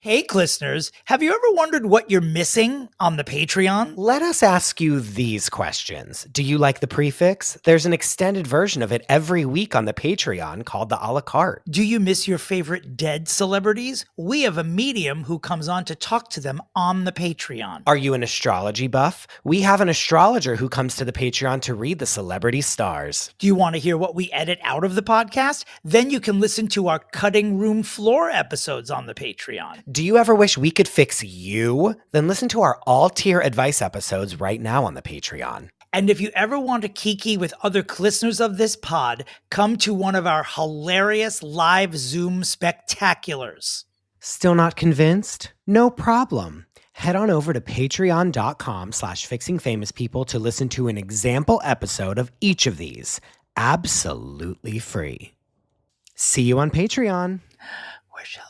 Hey, listeners, have you ever wondered what you're missing on the Patreon? Let us ask you these questions. Do you like the Pre-Fixe? There's an extended version of it every week on the Patreon called the a la carte. Do you miss your favorite dead celebrities? We have a medium who comes on to talk to them on the Patreon. Are you an astrology buff? We have an astrologer who comes to the Patreon to read the celebrity stars. Do you want to hear what we edit out of the podcast? Then you can listen to our cutting room floor episodes on the Patreon. Do you ever wish we could fix you? Then listen to our all-tier advice episodes right now on the Patreon. And if you ever want to kiki with other listeners of this pod, come to one of our hilarious live Zoom spectaculars. Still not convinced? No problem. Head on over to patreon.com/fixingfamouspeople to listen to an example episode of each of these. Absolutely free. See you on Patreon. Where's Shelley?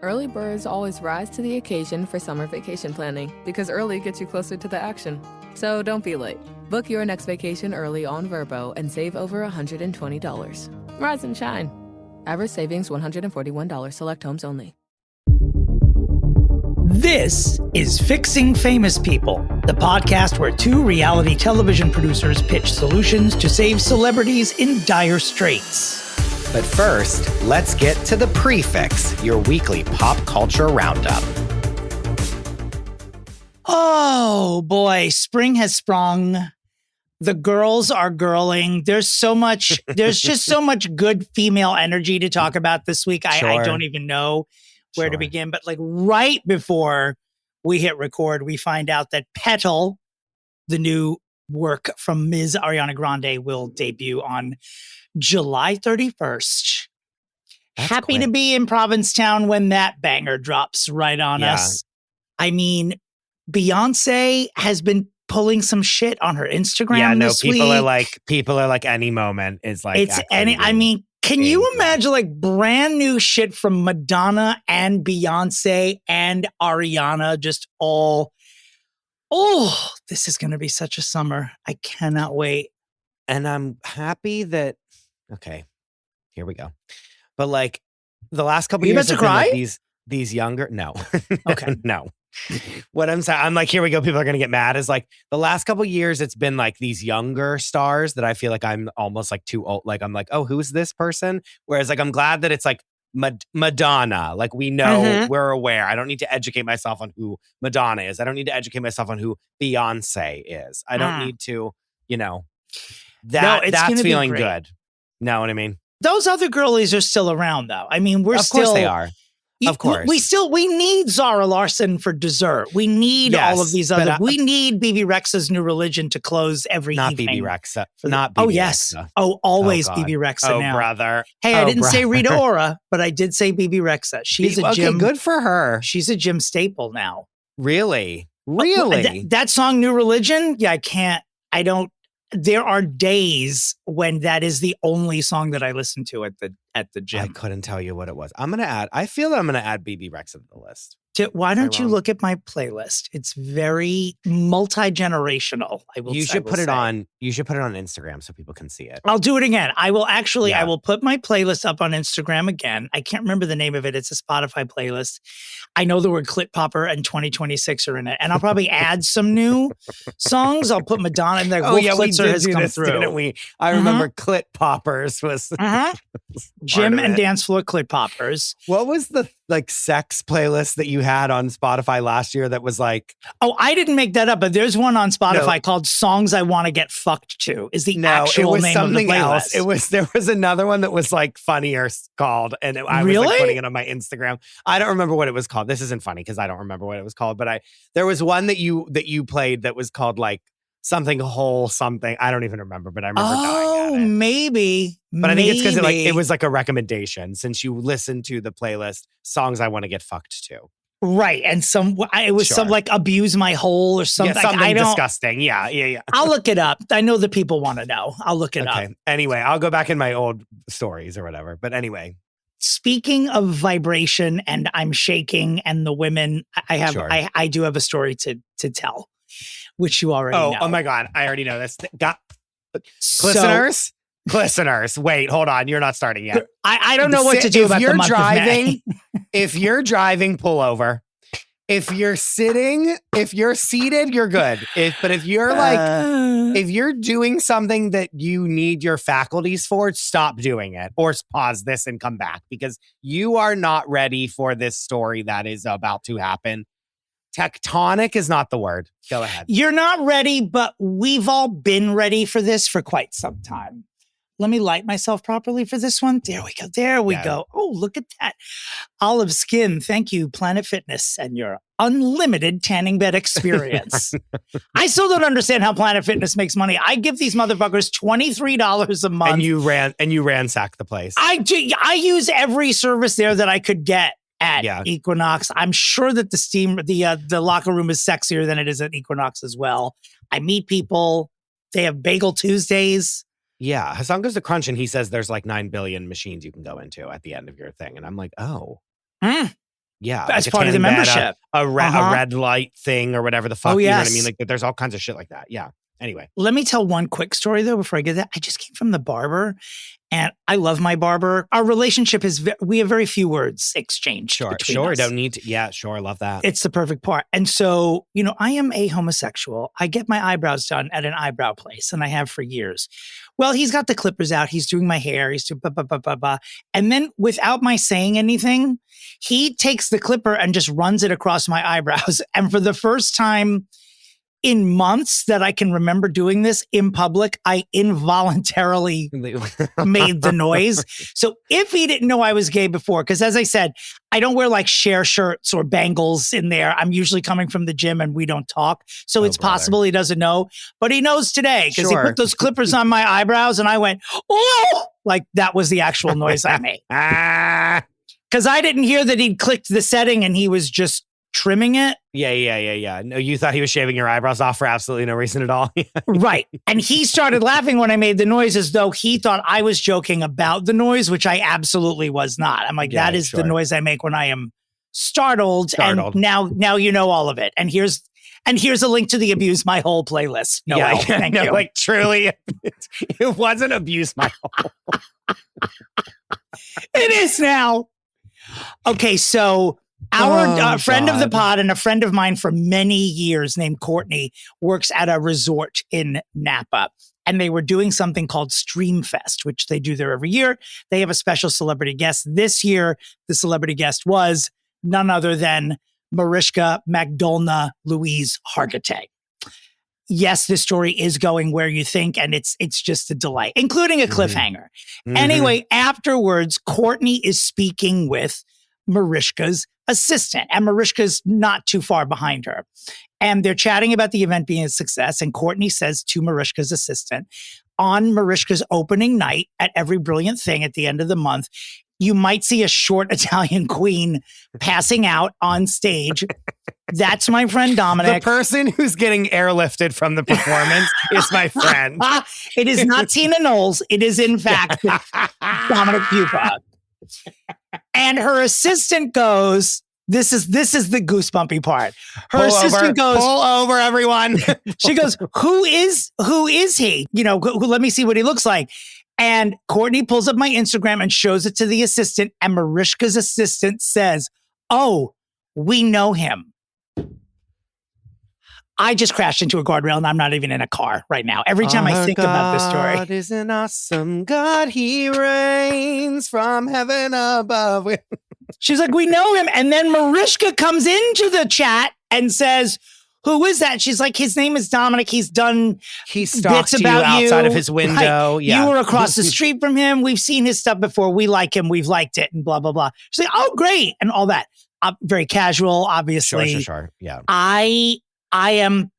Early birds always rise to the occasion for summer vacation planning because early gets you closer to the action. So don't be late. Book your next vacation early on Vrbo and save over $120. Rise and shine. Average savings $141. Select homes only. This is Fixing Famous People, the podcast where two reality television producers pitch solutions to save celebrities in dire straits. But first, let's get to the Pre-Fixe, your weekly pop culture roundup. Oh boy, spring has sprung. The girls are girling. There's just so much good female energy to talk about this week. Sure. I don't even know where to begin, but like right before we hit record, we find out that Petal, the new work from Ms. Ariana Grande, will debut on July 31st. That's Happy quick. to be in Provincetown when that banger drops right on us. I mean, Beyonce has been pulling some shit on her Instagram this week. people are like any moment is like It's any. I mean, can you imagine like brand new shit from Madonna and Beyonce and Ariana just all? Oh, this is going to be such a summer. I cannot wait. And I'm happy that okay, here we go. But like the last couple Are you years about to have been, cry? like, these younger no. Okay. No. What I'm saying, I'm like, here we go. People are gonna get mad. Is like the last couple years, it's been like these younger stars that I feel like I'm almost like too old. Like I'm like, oh, who's this person? Whereas like I'm glad that it's like Madonna. Like we know, we're aware. I don't need to educate myself on who Madonna is. I don't need to educate myself on who Beyonce is. I don't need to, that's feeling good. Know what I mean? Those other girlies are still around, though. I mean, Of course they are. Of course. We need Zara Larson for dessert. We need all of these other. We need BB Rexha's New Religion to close every evening. BB Rexa. Not BB BB yes. Rexa. Oh, always BB Rexa now. Oh, brother. Hey, I didn't say Rita Ora, but I did say BB Rexa. She's a gym. Good for her. She's a gym staple now. Really? That song, New Religion? Yeah, I don't. There are days when that is the only song that I listen to at the gym. I couldn't tell you what it was. I feel that I'm gonna add BB Rexa to the list. Why don't you look at my playlist? It's very multi-generational. You should put it on Instagram so people can see it. I'll do it again. I will put my playlist up on Instagram again. I can't remember the name of it. It's a Spotify playlist. I know the word Clit Popper and 2026 are in it. And I'll probably add some new songs. I'll put Madonna in there. Oh, yeah, we Flitzer did has do come this, through. didn't we? I remember Clit Poppers was Gym and dance floor Clit Poppers. What was the sex playlist that you had on Spotify last year that was like... Oh, I didn't make that up, but there's one on Spotify called Songs I Want to Get Fucked To is the actual name of the playlist. There was another one that was like funnier called, and I was like putting it on my Instagram. I don't remember what it was called. This isn't funny because I don't remember what it was called, but there was one that you played that was called like something whole something. I don't even remember, but I remember dying at it. Maybe. But I think it's because it was like a recommendation since you listened to the playlist Songs I Want to Get Fucked To. Right. And some like abuse my hole or something. Yeah, something disgusting. Yeah. I'll look it up. I know the people want to know. I'll look it up. Anyway, I'll go back in my old stories or whatever. But anyway. Speaking of vibration and I'm shaking and the women, I do have a story to tell, which you already know. Oh my God. I already know this. Listeners, listeners, wait, hold on. You're not starting yet. I don't know what to do if about you're the month driving, of May. If you're driving, pull over. If you're seated, you're good. But if you're if you're doing something that you need your faculties for, stop doing it or pause this and come back because you are not ready for this story that is about to happen. Tectonic is not the word. Go ahead. You're not ready, but we've all been ready for this for quite some time. Let me light myself properly for this one. There we go. There we go. Oh, look at that. Olive skin. Thank you, Planet Fitness, and your unlimited tanning bed experience. I still don't understand how Planet Fitness makes money. I give these motherfuckers $23 a month. And you ransack the place. I use every service there that I could get at Equinox. I'm sure that the locker room is sexier than it is at Equinox as well. I meet people. They have Bagel Tuesdays. Yeah, Hassan goes to Crunch and he says there's like 9 billion machines you can go into at the end of your thing. And I'm like, oh. Yeah. That's like part of the membership. A red light thing or whatever the fuck. Oh, you know what I yes. mean? Like there's all kinds of shit like that. Yeah. Anyway. Let me tell one quick story, though, before I get that. I just came from the barber, and I love my barber. Our relationship is, we have very few words exchanged between us. Don't need to. Yeah, sure. Love that. It's the perfect part. And so, I am a homosexual. I get my eyebrows done at an eyebrow place, and I have for years. Well, he's got the clippers out. He's doing my hair. He's doing blah, blah, blah, blah, blah. And then without my saying anything, he takes the clipper and just runs it across my eyebrows. And for the first time in months that I can remember doing this in public, I involuntarily made the noise. So if he didn't know I was gay before, because as I said, I don't wear like share shirts or bangles in there. I'm usually coming from the gym and we don't talk. So it's possible he doesn't know, but he knows today because he put those clippers on my eyebrows and I went, oh, like that was the actual noise I made. Because I didn't hear that he'd clicked the setting and he was just trimming it. Yeah. No, you thought he was shaving your eyebrows off for absolutely no reason at all. Right. And he started laughing when I made the noise as though he thought I was joking about the noise, which I absolutely was not. I'm like, that is the noise I make when I am startled. And now you know all of it. And here's a link to the Abuse My Hole playlist. Thank you. Like truly, it wasn't Abuse My Hole. It is now. Okay, so our friend of the pod and a friend of mine for many years named Courtney works at a resort in Napa. And they were doing something called Streamfest, which they do there every year. They have a special celebrity guest. This year, the celebrity guest was none other than Mariska Magdalena Louise Hargitay. Yes, this story is going where you think, and it's just a delight, including a cliffhanger. Anyway, afterwards, Courtney is speaking with Mariska's assistant, and Mariska's not too far behind her. And they're chatting about the event being a success. And Courtney says to Mariska's assistant, on Mariska's opening night at Every Brilliant Thing at the end of the month, you might see a short Italian queen passing out on stage. That's my friend Dominick. The person who's getting airlifted from the performance is my friend. It is not Tina Knowles. It is, in fact, Dominick Pupa. And her assistant goes, this is the goosebumpy part. Her assistant goes, pull over, everyone. She goes, who is he? Let me see what he looks like. And Courtney pulls up my Instagram and shows it to the assistant. And Mariska's assistant says, oh, we know him. I just crashed into a guardrail and I'm not even in a car right now. Every time I think about this story. God is an awesome God. He reigns from heaven above. She's like, we know him. And then Mariska comes into the chat and says, who is that? She's like, his name is Dominick. He stalked bits about you outside of his window. Right. Yeah. You were across the street from him. We've seen his stuff before. We like him. We've liked it and blah, blah, blah. She's like, oh, great. And all that. Very casual, obviously. Sure. Yeah. I am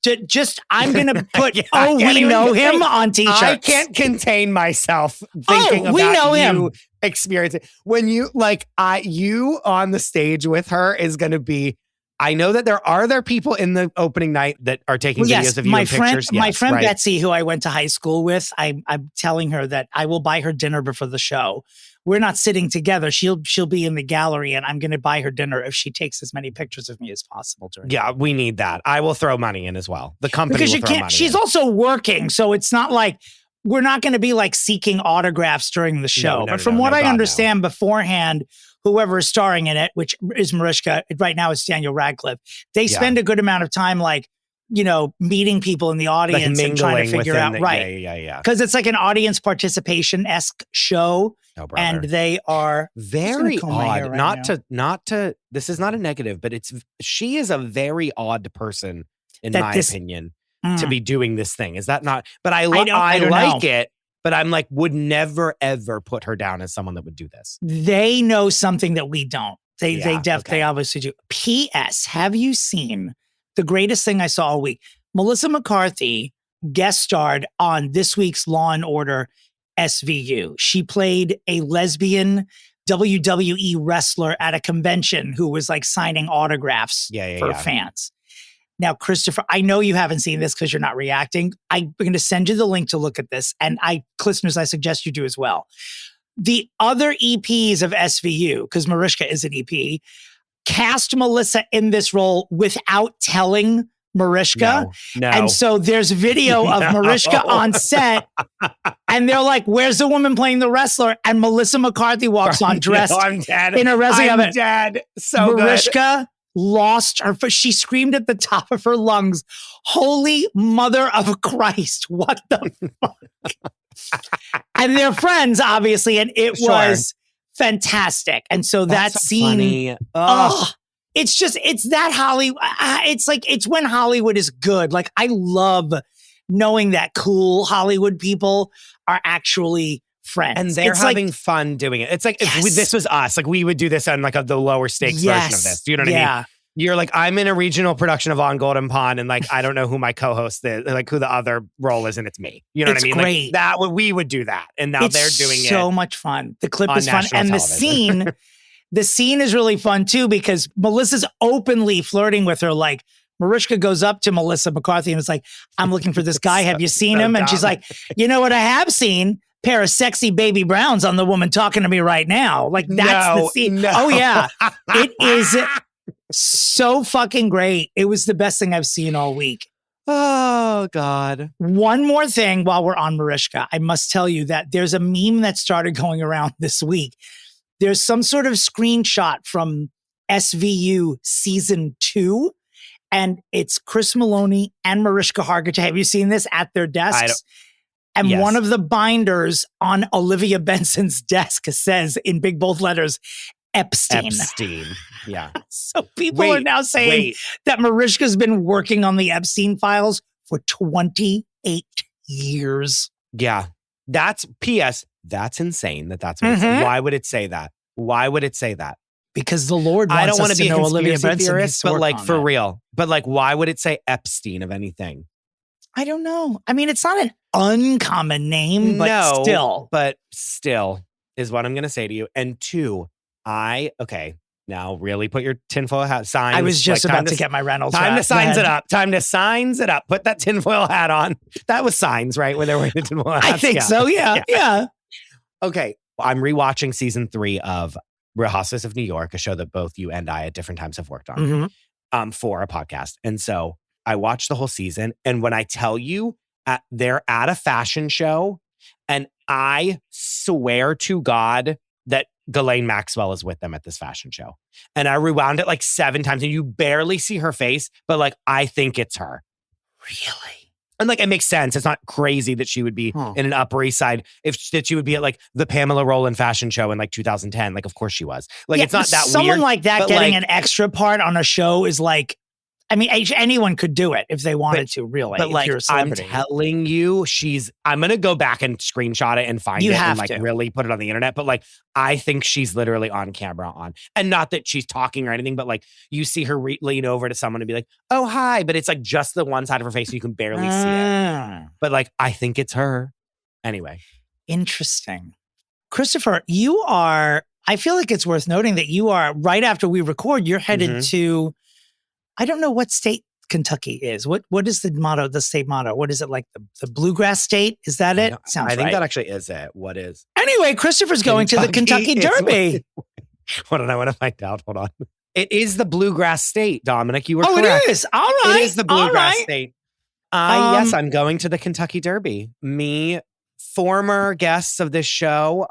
I'm going to put, we know him on t-shirts. I can't contain myself thinking we about know him. You experiencing. When you, you on the stage with her is going to be, I know that there are people in the opening night that are taking videos of you and pictures. My friend Betsy, who I went to high school with, I'm telling her that I will buy her dinner before the show. We're not sitting together. She'll be in the gallery, and I'm going to buy her dinner if she takes as many pictures of me as possible during. Yeah, we need that. I will throw money in as well. The company will throw money. She's also working, so it's not like we're not going to be like seeking autographs during the show. No, but from what God, I understand beforehand, whoever is starring in it, which is Mariska, right now it's Daniel Radcliffe, they spend a good amount of time like, meeting people in the audience and trying to figure out, right. Yeah. Because it's like an audience participation-esque show. Oh, brother. And they are very odd. Not to, this is not a negative, but she is a very odd person, in my opinion, to be doing this thing. Is that not? But I like it, but I'm like, would never, ever put her down as someone that would do this. They know something that we don't. They obviously do. P.S. Have you seen the greatest thing I saw all week? Melissa McCarthy guest starred on this week's Law and Order SVU. She played a lesbian WWE wrestler at a convention who was like signing autographs for fans. Now, Christopher, I know you haven't seen this because you're not reacting. I'm going to send you the link to look at this. And listeners, I suggest you do as well. The other EPs of SVU, because Mariska is an EP, cast Melissa in this role without telling Mariska. No. And so there's video of Mariska on set. And they're like, where's the woman playing the wrestler? And Melissa McCarthy walks on dressed in a wrestling outfit. Dead. So Mariska lost her. She screamed at the top of her lungs, "Holy Mother of Christ, what the fuck?" And they're friends, obviously, and it was fantastic. And so that scene, it's that Hollywood. It's when Hollywood is good. Like, I love knowing that cool Hollywood people are actually friends. And they're having fun doing it. It's like, if this was us, like we would do this on like the lower stakes version of this. Do you know what I mean? You're like, I'm in a regional production of On Golden Pond, and like, I don't know who my co-host is, like who the other role is, and it's me. You know what I mean? Great. Like, we would do that. And now they're doing it. So much fun. The clip is fun. And the scene is really fun too, because Melissa's openly flirting with her. Like, Mariska goes up to Melissa McCarthy and is like, "I'm looking for this guy. Have you seen him?" And she's like, "You know what I have seen? Pair of sexy baby browns on the woman talking to me right now." Like, that's the scene. No. Oh yeah. It is so fucking great. It was the best thing I've seen all week. Oh God. One more thing while we're on Mariska. I must tell you that there's a meme that started going around this week. There's some sort of screenshot from SVU season 2. And it's Chris Maloney and Mariska Hargitay. Have you seen this at their desks? And one of the binders on Olivia Benson's desk says in big bold letters, Epstein. Yeah. So people are now saying that Mariska's been working on the Epstein files for 28 years. Yeah. That's P.S. That's insane that's what it's, why would it say that? Why would it say that? Because the Lord wants I don't want us to be know a Olivia conspiracy Benson theorist, but like for that. real. But like, why would it say Epstein of anything? I don't know. I mean, it's not an uncommon name, but still is what I'm going to say to you. And 2, now really put your tinfoil hat. Signs. I was just about to get my Reynolds. Time to signs it up. Time to signs it up. Put that tinfoil hat on. That was Signs, right? When they were wearing the tinfoil hats. I think so. Yeah. Okay. I'm rewatching season 3 of Real Housewives of New York, a show that both you and I at different times have worked on for a podcast. And so I watched the whole season. And when I tell you they're at a fashion show, and I swear to God that Ghislaine Maxwell is with them at this fashion show. And I rewound it like 7 times, and you barely see her face, but like, I think it's her. Really? And like, it makes sense. It's not crazy that she would be in an Upper East Side, that she would be at like the Pamela Rowland fashion show in like 2010. Like, of course she was. Like, it's not that someone weird. Like that getting an extra part on a show is like, I mean, anyone could do it if they wanted to, really. But like, you're a I'm telling you, I'm going to go back and screenshot it and find it and like really put it on the internet. But like, I think she's literally on camera and not that she's talking or anything, but like you see her lean over to someone and be like, "Oh, hi." But it's like just the one side of her face and you can barely see it. But like, I think it's her. Anyway. Interesting. Christopher, I feel like it's worth noting that you are, right after we record, you're headed to, I don't know what state Kentucky is. What is the state motto? What is it, like the bluegrass state? Is that it? Sounds right. I think that actually is it. What is? Anyway, Christopher's going to the Kentucky Derby. Hold on, I want to find out. Hold on. It is the bluegrass state, Dominic. You were correct. It is. All right. It is the bluegrass state. Yes, I'm going to the Kentucky Derby. Me, former guests of this show,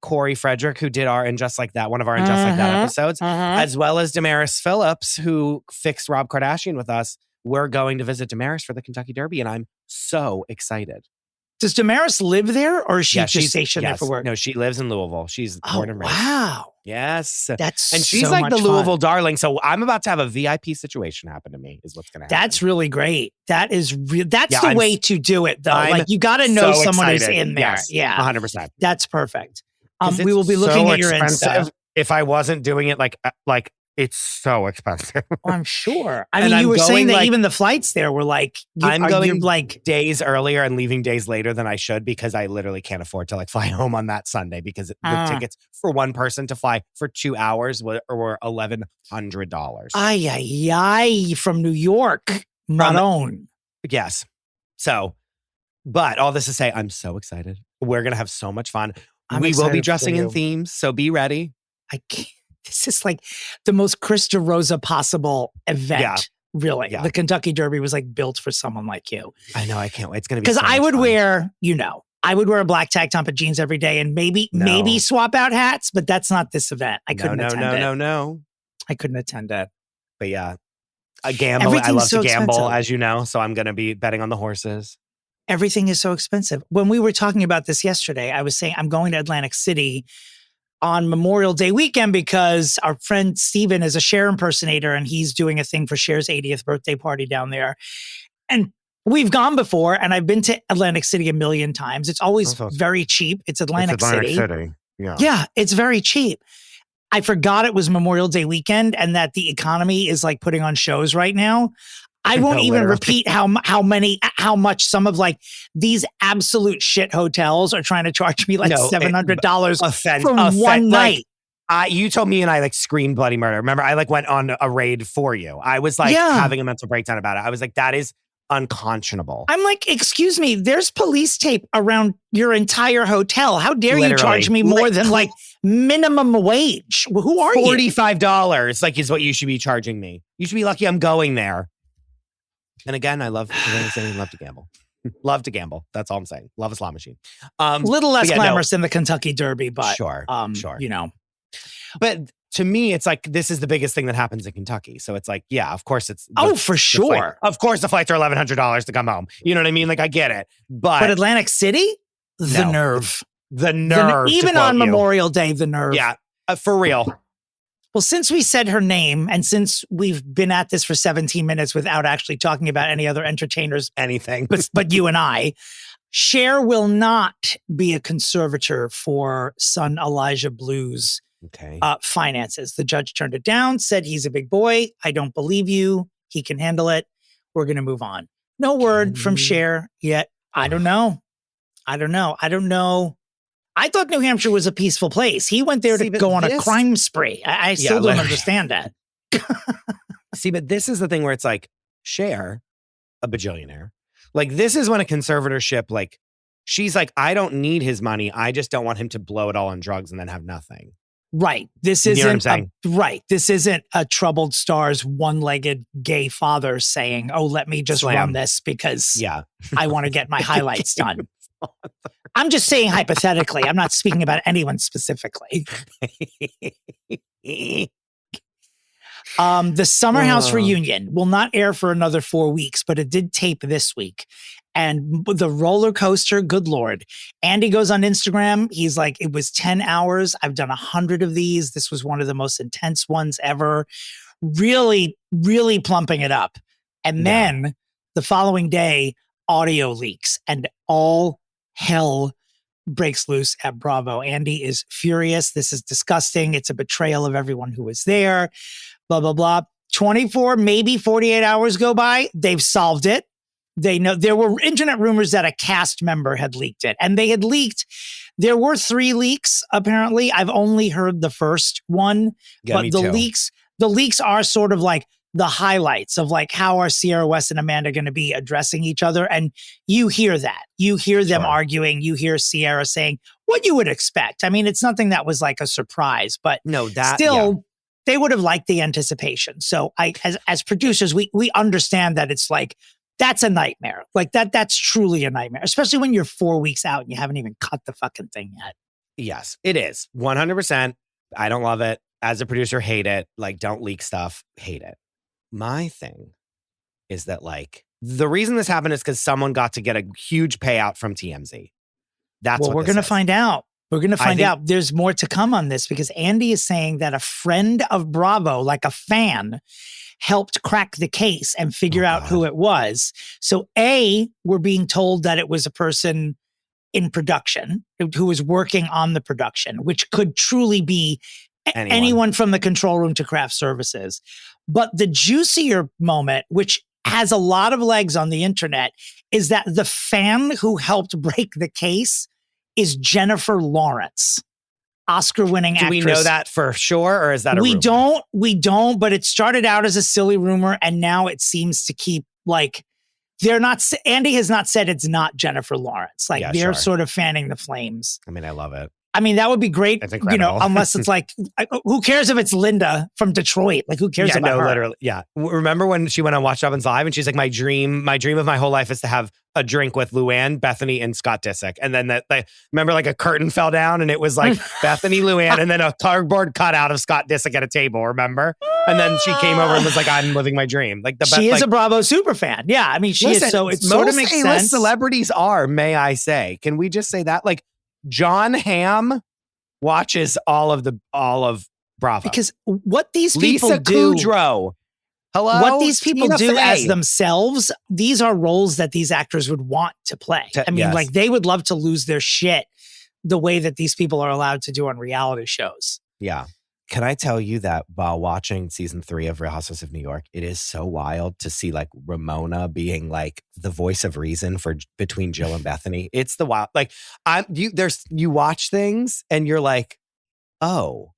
Corey Frederick, who did our And Just Like That, one of our And Just Like That episodes, as well as Damaris Phillips, who fixed Rob Kardashian with us. We're going to visit Damaris for the Kentucky Derby, and I'm so excited. Does Damaris live there, or is she just stationed there for work? No, she lives in Louisville. She's born and raised. Wow. Yes. And she's so like the much Louisville fun. darling. So I'm about to have a VIP situation happen to me is what's going to happen. That's really great. That's the way to do it, though. Like, you got to know so someone who's excited. in there. Yes, yeah. 100%. That's perfect. We will be looking at your Insta. If I wasn't doing it like it's so expensive. I'm sure. I mean, you were saying that even the flights there were like, I'm going like days earlier and leaving days later than I should because I literally can't afford to like fly home on that Sunday because the tickets for one person to fly for 2 hours were $1,100. Ay, from New York, Maron. Yes. So, but all this to say, I'm so excited. We're going to have so much fun. We will be dressing in themes, so be ready. I can't. This is like the most Chris DeRosa possible event, really. Yeah. The Kentucky Derby was like built for someone like you. I know, I can't wait. It's going to be because I would fun. wear, I would wear a black tank top and jeans every day and maybe swap out hats, but that's not this event. I couldn't attend it. No. I couldn't attend it. But yeah, a gamble. I love to gamble, as you know, so I'm going to be betting on the horses. Everything is so expensive. When we were talking about this yesterday, I was saying I'm going to Atlantic City on Memorial Day weekend because our friend Steven is a Cher impersonator and he's doing a thing for Cher's 80th birthday party down there. And we've gone before and I've been to Atlantic City a million times. It's always very cheap. It's Atlantic City. Yeah, it's very cheap. I forgot it was Memorial Day weekend and that the economy is like putting on shows right now. I won't even repeat how much some of like these absolute shit hotels are trying to charge me like $700 for one night. You told me and I like screamed bloody murder. Remember, I like went on a raid for you. I was like having a mental breakdown about it. I was like, that is unconscionable. I'm like, excuse me, there's police tape around your entire hotel. How dare you charge me more than like minimum wage? Who are you? $45 like is what you should be charging me. You should be lucky I'm going there. And again, I love to gamble. Love to gamble. That's all I'm saying. Love a slot machine. Little less glamorous than the Kentucky Derby, but sure. But to me, it's like this is the biggest thing that happens in Kentucky. So it's like, yeah, of course it's for sure. Of course, the flights are $1,100 to come home. You know what I mean? Like I get it, but Atlantic City, the nerve, even on Memorial Day, the nerve. Yeah, for real. Well, since we said her name and since we've been at this for 17 minutes without actually talking about any other entertainers, anything, but you and I, Cher will not be a conservator for son Elijah Blue's finances. The judge turned it down, said he's a big boy. I don't believe you. He can handle it. We're going to move on. No word from Cher yet. I don't know. I thought New Hampshire was a peaceful place. He went there to go on a crime spree. I still don't understand that. See, but this is the thing where it's like, Cher, a bajillionaire. Like, this is when a conservatorship, like, she's like, I don't need his money. I just don't want him to blow it all on drugs and then have nothing. Right. This isn't This isn't a troubled star's one-legged gay father saying, oh, let me just run this because I want to get my highlights done. I'm just saying hypothetically. I'm not speaking about anyone specifically. The Summer House reunion will not air for another 4 weeks, but it did tape this week. And the roller coaster, good Lord. Andy goes on Instagram. He's like, it was 10 hours. I've done 100 of these. This was one of the most intense ones ever. Really, really plumping it up. And then the following day, audio leaks and all hell breaks loose at Bravo. Andy is furious. This is disgusting. It's a betrayal of everyone who was there. Blah, blah, blah. 24, maybe 48 hours go by. They've solved it. They know there were internet rumors that a cast member had leaked it, and they had leaked. There were 3 leaks, apparently. I've only heard the first one, but the leaks are sort of like the highlights of like how are Sierra West and Amanda going to be addressing each other. And you hear that. You hear them arguing. You hear Sierra saying what you would expect. I mean, it's nothing that was like a surprise, but they would have liked the anticipation. So as producers, we understand that it's like that's a nightmare. Like that's truly a nightmare, especially when you're 4 weeks out and you haven't even cut the fucking thing yet. Yes, it is 100%. I don't love it. As a producer, hate it. Like, don't leak stuff. Hate it. My thing is that, like, the reason this happened is because someone got to get a huge payout from TMZ. That's well, what we're going to find out. We're going to find out. There's more to come on this because Andy is saying that a friend of Bravo, like a fan, helped crack the case and figure out who it was. So we're being told that it was a person in production who was working on the production, which could truly be anyone from the control room to craft services. But the juicier moment, which has a lot of legs on the internet, is that the fan who helped break the case is Jennifer Lawrence, Oscar-winning actress. Do we know that for sure, or is that a rumor? We don't, but it started out as a silly rumor, and now it seems to keep, like, they're not, Andy has not said it's not Jennifer Lawrence. Like, they're sort of fanning the flames. I mean, I love it. I mean, that would be great, unless it's like, who cares if it's Linda from Detroit? Like, who cares about her? Literally. Yeah. Remember when she went on Watch Dobbins Live and she's like, my dream of my whole life is to have a drink with Luann, Bethany, and Scott Disick. And then remember, like, a curtain fell down and it was like Bethany, Luann, and then a cardboard cutout of Scott Disick at a table, remember? And then she came over and was like, I'm living my dream. Like, she is a Bravo super fan. Yeah. I mean, she is. So it sort of makes sense. Celebrities are, may I say. Can we just say that? Like, John Hamm watches all of Bravo. Because what these people Lisa do, Kudrow. Hello? What these people do as themselves, these are roles that these actors would want to play. I mean, like, they would love to lose their shit the way that these people are allowed to do on reality shows. Yeah. Can I tell you that while watching season 3 of Real Housewives of New York, it is so wild to see, like, Ramona being like the voice of reason between Jill and Bethany. It's the wild, like, you watch things and you're like, oh,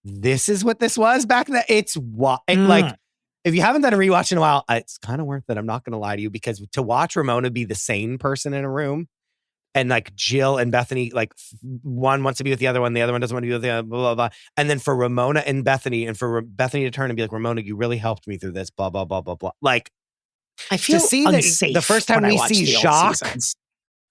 this is what this was back then. It's like, if you haven't done a rewatch in a while, it's kind of worth it. I'm not going to lie to you, because to watch Ramona be the sane person in a room, and like Jill and Bethany, like, one wants to be with the other one doesn't want to be with the other, blah, blah, blah. And then for Ramona and Bethany, and for Bethany to turn and be like, Ramona, you really helped me through this, blah, blah, blah, blah, blah. Like, I feel to see unsafe the first time we see Jacques,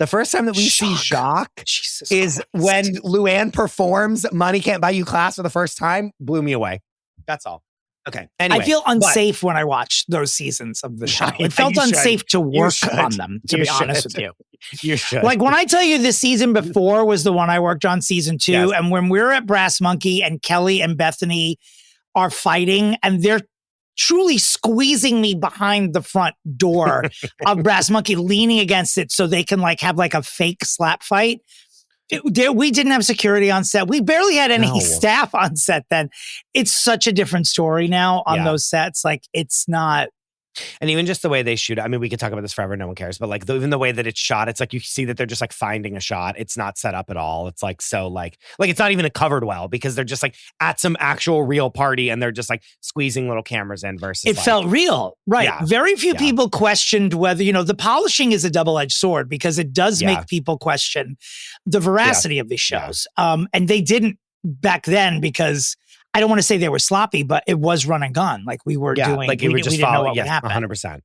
the first time that we see Jacques is when Luann performs Money Can't Buy You Class for the first time, blew me away. That's all. Okay. Anyway, I feel unsafe when I watch those seasons of the show. It felt unsafe to work on them, to be honest with you. You should. Like, when I tell you the season before was the one I worked on, season 2, and when we're at Brass Monkey and Kelly and Bethany are fighting and they're truly squeezing me behind the front door of Brass Monkey, leaning against it so they can, like, have like a fake slap fight. We didn't have security on set. We barely had any staff on set then. It's such a different story now on those sets. Like, it's not. And even just the way they shoot it. I mean, we could talk about this forever. No one cares. But like, even the way that it's shot, it's like you see that they're just like finding a shot. It's not set up at all. It's like, so like it's not even covered well, because they're just like at some actual real party and they're just like squeezing little cameras in versus. It felt real. Right. Yeah. Very few people questioned whether, the polishing is a double-edged sword, because it does make people question the veracity of these shows. And they didn't back then, because I don't want to say they were sloppy, but it was run and gun. Like, we were doing, like, you were just following. What would happen. 100%.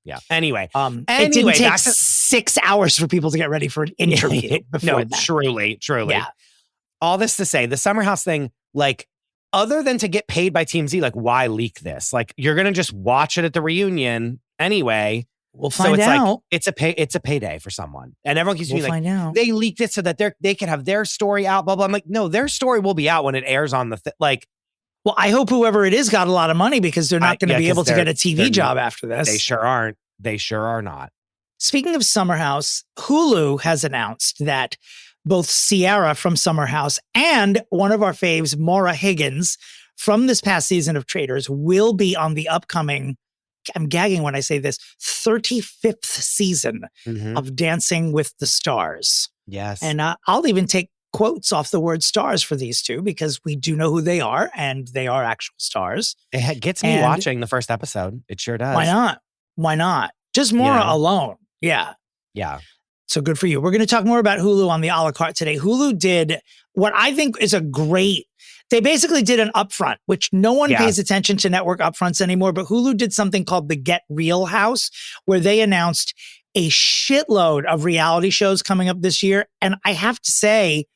Yeah. Anyway, it didn't take 6 hours for people to get ready for an interview. No, truly. Yeah. All this to say, the Summer House thing, like, other than to get paid by TMZ, like, why leak this? Like, you're gonna just watch it at the reunion anyway. We'll find out. Like, it's a payday for someone, and everyone keeps being like, they leaked it so that they can have their story out. Blah blah. I'm like, no, their story will be out when it airs on the like. Well, I hope whoever it is got a lot of money, because they're not going to be able to get a TV job after this. They sure aren't. They sure are not. Speaking of Summer House, Hulu has announced that both Sierra from Summer House and one of our faves, Maura Higgins, from this past season of Traitors, will be on the upcoming, I'm gagging when I say this, 35th season of Dancing with the Stars. Yes. And I'll even take quotes off the word stars for these two, because we do know who they are, and they are actual stars. It gets me watching the first episode. It sure does. Why not? Just Maura alone. Yeah. So good for you. We're going to talk more about Hulu on the a la carte today. Hulu did what I think is a great They basically did an upfront, which no one Yeah. pays attention to network upfronts anymore. But Hulu did something called the Get Real House, where they announced a shitload of reality shows coming up this year. And I have to say,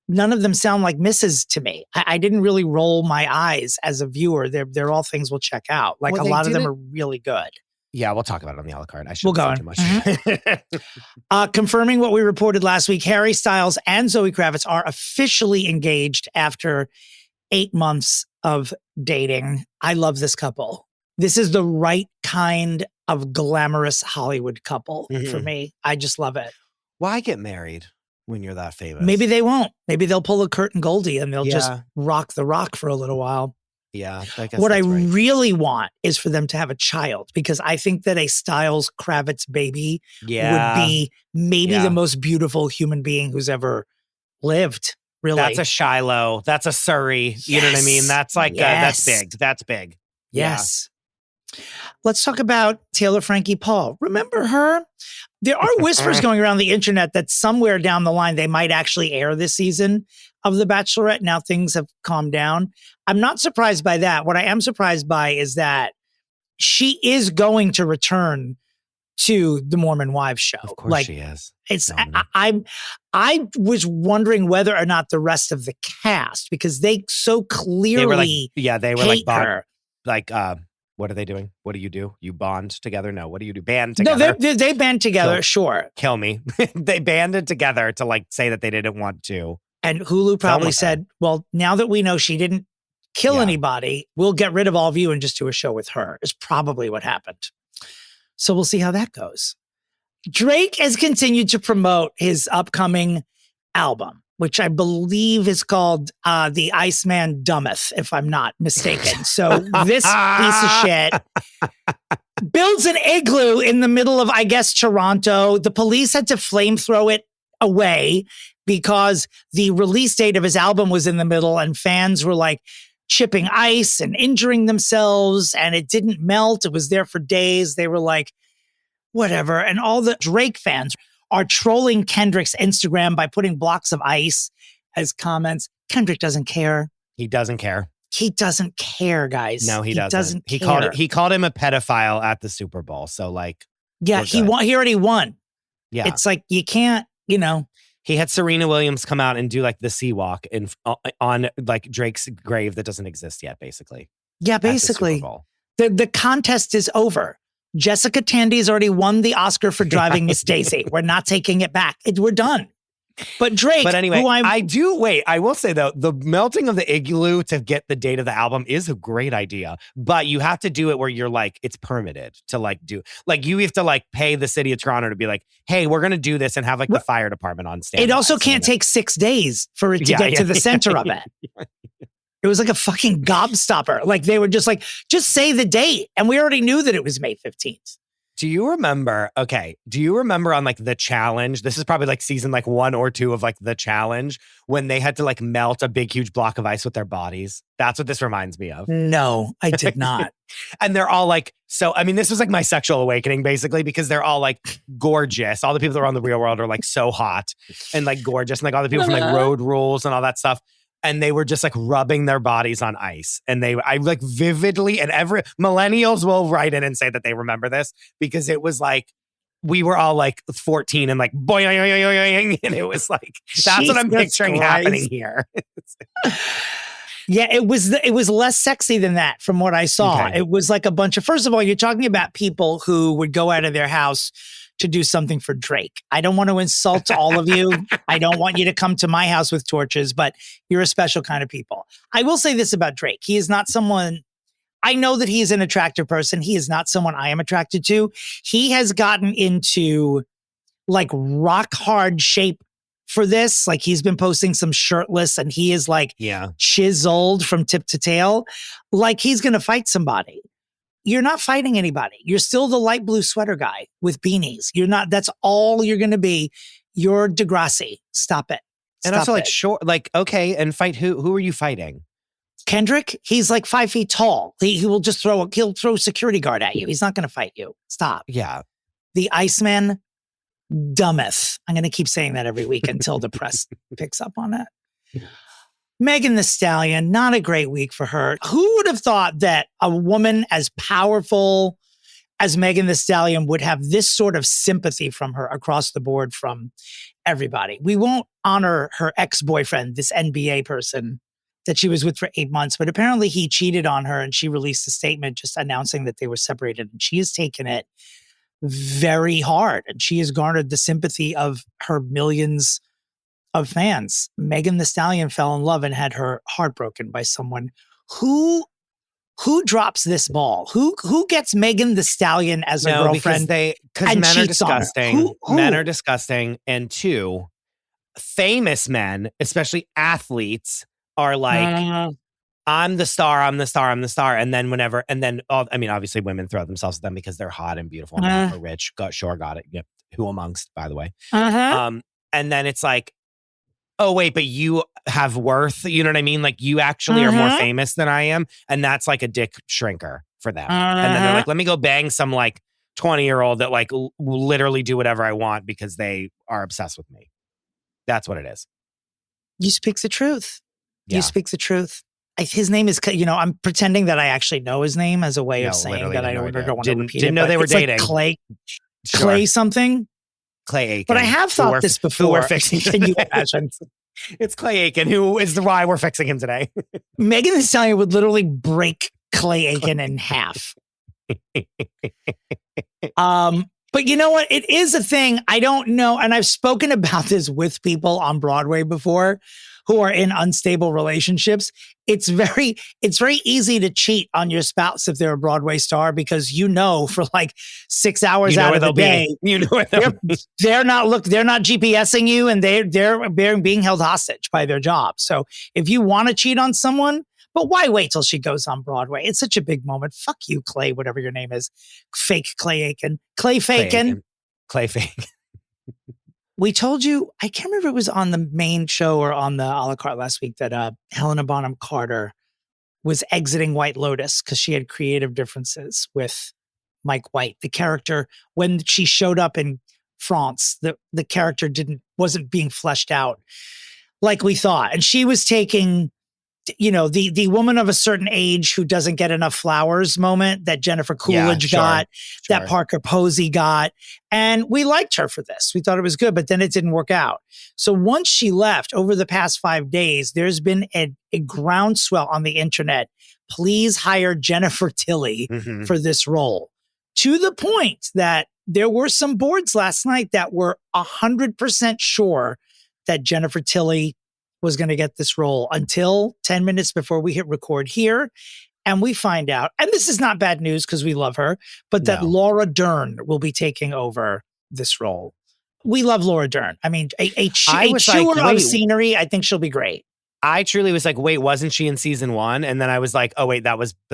none of them sound like misses to me. I didn't really roll my eyes as a viewer. They're all things we'll check out. Like Well, a they lot of them didn't- are really good. Yeah, we'll talk about it on the a la carte. I We'll shouldn't go say too much. Confirming what we reported last week, Harry Styles and Zoe Kravitz are officially engaged after 8 months of dating. I love this couple. This is the right kind of glamorous Hollywood couple for me. I just love it. Why get married when you're that famous? Maybe they won't. Maybe they'll pull a Kurt and Goldie and they'll just Yeah. rock the rock for a little while. Yeah, I guess What I that's right. really want is for them to have a child, because I think that a Styles Kravitz baby Yeah. would be maybe Yeah. the most beautiful human being who's ever lived. Really. That's a Shiloh. That's a Surrey. You know what I mean? Yes. That's like, that's Yes. big. That's big. Yeah. Yes. Let's talk about Taylor Frankie Paul. Remember her? There are whispers going around the internet that somewhere down the line they might actually air this season of The Bachelorette. Now things have calmed down. I'm not surprised by that. What I am surprised by is that she is going to return to the Mormon Wives show. Of course Like, she is. it's Dominic. I was wondering whether or not the rest of the cast, because they so clearly They were like, they were like hate bond, her. like, what are they doing? What do you do? You bond together? No. What do you do? Band No, together? they band together, Kill- sure. Kill me. They banded together to like say that they didn't want to. And Hulu probably with said, well, now that we know she didn't kill Yeah. anybody, we'll get rid of all of you and just do a show with her, is probably what happened. So we'll see how that goes. Drake has continued to promote his upcoming album, which I believe is called The Iceman Dummeth, if I'm not mistaken. So this piece of shit builds an igloo in the middle of, I guess, Toronto. The police had to flamethrow it away because the release date of his album was in the middle and fans were like chipping ice and injuring themselves, and it didn't melt. It was there for days. They were like, whatever. And all the Drake fans are trolling Kendrick's Instagram by putting blocks of ice as comments. Kendrick doesn't care. He doesn't care. He doesn't care, guys. No, he doesn't. He care. called him a pedophile at the Super Bowl. So like, Yeah, we're he good. he already won. yeah. It's like you can't, He had Serena Williams come out and do like the sea walk on like Drake's grave that doesn't exist yet, basically. Yeah, at the Super basically. Bowl. The contest is over. Jessica Tandy's already won the Oscar for driving Miss Daisy. We're not taking it back. We're done. But Drake, But anyway, who I will say though, the melting of the igloo to get the date of the album is a great idea, but you have to do it where you're like, it's permitted to like do, like you have to like pay the city of Toronto to be like, hey, we're going to do this and have like the fire department on standby. it also can't take 6 days for it to get to the center of it. It was like a fucking gobstopper. Like they were just like, just say the date. And we already knew that it was May 15th. Do you remember on like The Challenge? This is probably like season like 1 or 2 of like The Challenge when they had to like melt a big, huge block of ice with their bodies. That's what this reminds me of. No, I did not. And they're all like, so, I mean, this was like my sexual awakening basically, because they're all like gorgeous. All the people that were on The Real World are like so hot and like gorgeous. And like all the people from like Road Rules and all that stuff. And they were just like rubbing their bodies on ice. And I like vividly, and every millennials will write in and say that they remember this because it was like, we were all like 14 and like, boing, and it was like, that's what I'm Jesus picturing Christ. happening here. Yeah, it was less sexy than that from what I saw. Okay. It was like a bunch of, first of all, you're talking about people who would go out of their house to do something for Drake. I don't want to insult all of you. I don't want you to come to my house with torches, but you're a special kind of people. I will say this about Drake. He is not someone, I know that he is an attractive person. He is not someone I am attracted to. He has gotten into like rock hard shape for this. Like he's been posting some shirtless and he is like Yeah. chiseled from tip to tail. Like he's going to fight somebody. You're not fighting anybody. You're still the light blue sweater guy with beanies. You're not, that's all you're going to be. You're Degrassi. Stop it. And Stop also like, it. sure, like, okay. And fight who? Who are you fighting? Kendrick, he's like 5 feet tall. He will just he'll throw a security guard at you. He's not going to fight you. Stop. Yeah. The Iceman Dummeth. I'm going to keep saying that every week until the press picks up on that. Megan Thee Stallion, not a great week for her. Who would have thought that a woman as powerful as Megan Thee Stallion would have this sort of sympathy from her across the board from everybody? We won't honor her ex-boyfriend, this NBA person that she was with for 8 months, but apparently he cheated on her and she released a statement just announcing that they were separated. And she has taken it very hard and she has garnered the sympathy of her millions of fans. Megan Thee Stallion fell in love and had her heart broken by someone who drops this ball? Who gets Megan Thee Stallion as a girlfriend? Because men are disgusting. Men are disgusting. And two, famous men, especially athletes, are like, I'm the star. And then obviously women throw themselves at them because they're hot and beautiful and are rich. Got it. Yep. Who amongst, by the way. And then it's like, oh, wait, but you have worth. You know what I mean? Like you actually are more famous than I am. And that's like a dick shrinker for them. And then they're like, let me go bang some like 20-year-old that like will literally do whatever I want because they are obsessed with me. That's what it is. You speak the truth. Yeah. You speak the truth. His name is, I'm pretending that I actually know his name as a way of saying that I don't want to repeat it. Didn't know they were dating. Like Clay something. Clay Aiken. But I have thought this before. Who we're fixing. Can you imagine? It's Clay Aiken, who is why we're fixing him today. Megan Thee Stallion would literally break Clay Aiken in half. But you know what? It is a thing. I don't know. And I've spoken about this with people on Broadway before who are in unstable relationships. It's very easy to cheat on your spouse if they're a Broadway star because for like 6 hours out of the day, they're not GPSing you and they're being held hostage by their job. So if you want to cheat on someone, but why wait till she goes on Broadway? It's such a big moment. Fuck you, Clay, whatever your name is. Fake Clay Aiken. Clay Faken. Clay Fake. We told you, I can't remember if it was on the main show or on the a la carte last week that Helena Bonham Carter was exiting White Lotus because she had creative differences with Mike White. The character, when she showed up in France, the character wasn't being fleshed out like we thought. And she was taking, the woman of a certain age who doesn't get enough flowers moment that Jennifer Coolidge got, that Parker Posey got. And we liked her for this. We thought it was good, but then it didn't work out. So once she left over the past 5 days, there's been a groundswell on the internet. Please hire Jennifer Tilly for this role, to the point that there were some boards last night that were 100% sure that Jennifer Tilly was going to get this role until 10 minutes before we hit record here. And we find out, and this is not bad news because we love her, but that Laura Dern will be taking over this role. We love Laura Dern. I mean, a chewer of scenery. I think she'll be great. I truly was like, wait, wasn't she in season 1? And then I was like, oh, wait,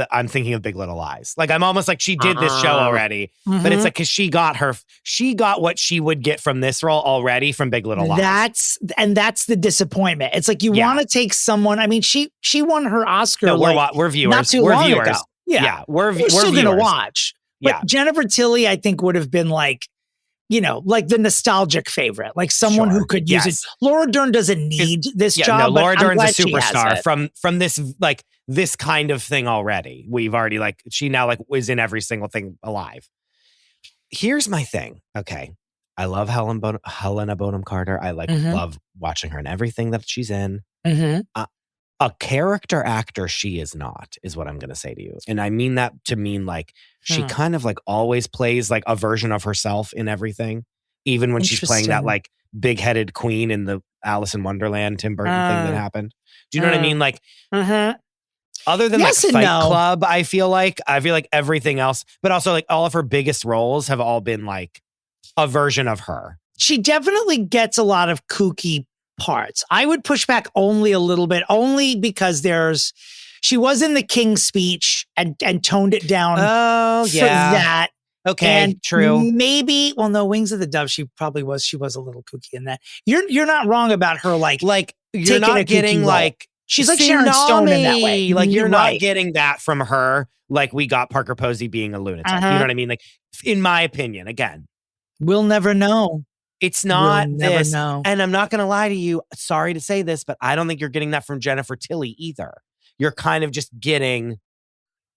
I'm thinking of Big Little Lies. Like, I'm almost like she did this show already. But it's like, because she got what she would get from this role already from Big Little Lies. That's the disappointment. It's like, you want to take someone, I mean, she won her Oscar. No, we're viewers. Not too long ago. Yeah. We're still viewers. Going to watch. But Jennifer Tilly, I think, would have been like, like the nostalgic favorite, like someone who could use it. Laura Dern doesn't need this job. No, Laura Dern's a superstar from this, like this kind of thing already. We've already she now was in every single thing alive. Here's my thing. Okay. I love Helena Bonham Carter. I love watching her in everything that she's in. A character actor she is not, is what I'm going to say to you. And I mean that to mean like she kind of like always plays like a version of herself in everything. Even when she's playing that like big-headed queen in the Alice in Wonderland Tim Burton thing that happened. Do you know what I mean? Like other than like Fight Club, I feel like everything else, but also like all of her biggest roles have all been like a version of her. She definitely gets a lot of kooky parts. I would push back only a little bit, only because she was in the King's Speech and toned it down for that. Okay, and true. Maybe, Wings of the Dove, she was a little kooky in that. You're not wrong about her, like you're not getting like, she's like Sharon Stone in that way. Like you're not getting that from her. Like we got Parker Posey being a lunatic. You know what I mean? Like in my opinion, again. We'll never know. It's not We'll never this. know. And I'm not going to lie to you. Sorry to say this, but I don't think you're getting that from Jennifer Tilly either. You're kind of just getting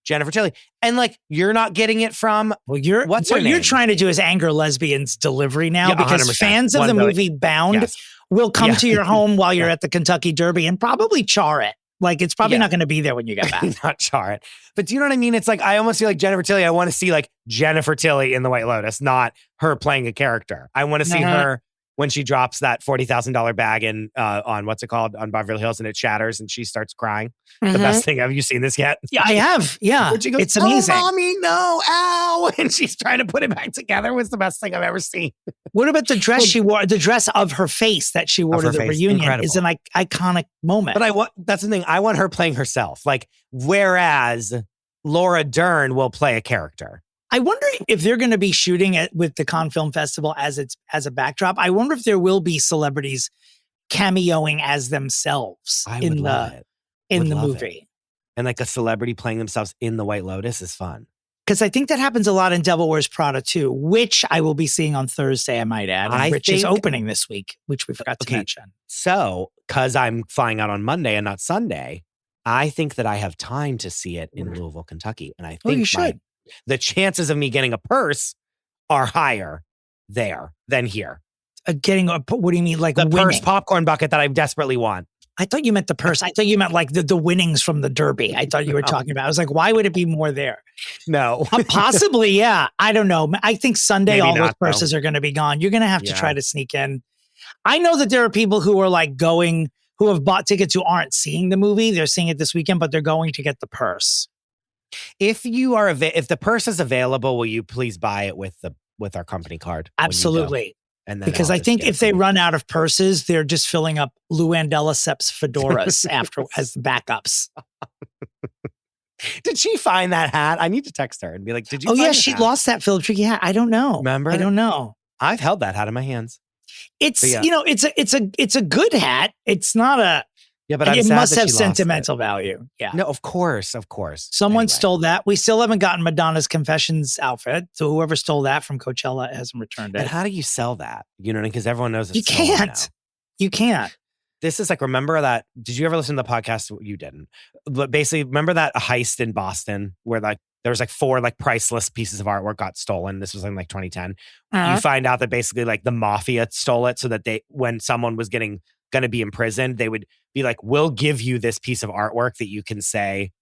Jennifer Tilly. And like, you're not getting it from Well, what's her what you're name? trying to do is anger lesbians' delivery now, Yeah, because 100%. fans of 1 the billion. movie Bound Yes. will come Yeah. to your home while you're at the Kentucky Derby and probably char it. Like, it's probably Yeah. not going to be there when you get back. Not char it. But do you know what I mean? It's like, I almost feel like Jennifer Tilly. I want to see like Jennifer Tilly in The White Lotus, not her playing a character. I want to see her when she drops that $40,000 bag in on what's it called on Beverly Hills, and it shatters and she starts crying. The best thing. Have you seen this yet? Yeah, I have. Yeah. Where she goes, It's amazing. Oh, mommy, no, ow. And she's trying to put it back together was the best thing I've ever seen. What about the dress she wore? The dress of her face that she wore Of to her the face. reunion Incredible. is an iconic moment. But that's the thing. I want her playing herself. Like, whereas Laura Dern will play a character. I wonder if they're going to be shooting it with the Cannes Film Festival as a backdrop. I wonder if there will be celebrities cameoing as themselves in the movie. And like a celebrity playing themselves in The White Lotus is fun. Because I think that happens a lot in Devil Wears Prada too, which I will be seeing on Thursday, I might add. And Rich is opening this week, which we forgot to mention. So, because I'm flying out on Monday and not Sunday, I think that I have time to see it in Louisville, Kentucky. And I think you should. The chances of me getting a purse are higher there than here. What do you mean? Like the winning? purse popcorn bucket that I desperately want. I thought you meant the purse. I thought you meant like the winnings from the Derby. I thought you were talking about. I was like, why would it be more there? No. Possibly, yeah. I don't know. I think Sunday Maybe all those not, purses are going to be gone. You're going to have to try to sneak in. I know that there are people who are like who have bought tickets who aren't seeing the movie. They're seeing it this weekend, but they're going to get the purse. If the purse is available, will you please buy it with our company card? Absolutely. And then because I think if they run out of purses, they're just filling up Luann de Lesseps fedoras after as the backups. Did she find that hat? I need to text her and be like, did you? Oh yeah, she lost that Philip Tricky hat. I don't know. Remember? I don't know. I've held that hat in my hands. It's it's a good hat. It's not a but it must have sentimental value. Yeah. No, of course. Someone stole that. We still haven't gotten Madonna's Confessions outfit. So whoever stole that from Coachella hasn't returned it. And how do you sell that? You know, because everyone knows you can't. You can't. This is like, remember that? Did you ever listen to the podcast? You didn't. But basically, remember that heist in Boston where like there was like 4 like priceless pieces of artwork got stolen. This was in like 2010. You find out that basically like the mafia stole it so that when someone was going to be imprisoned, they would be like, we'll give you this piece of artwork that you can say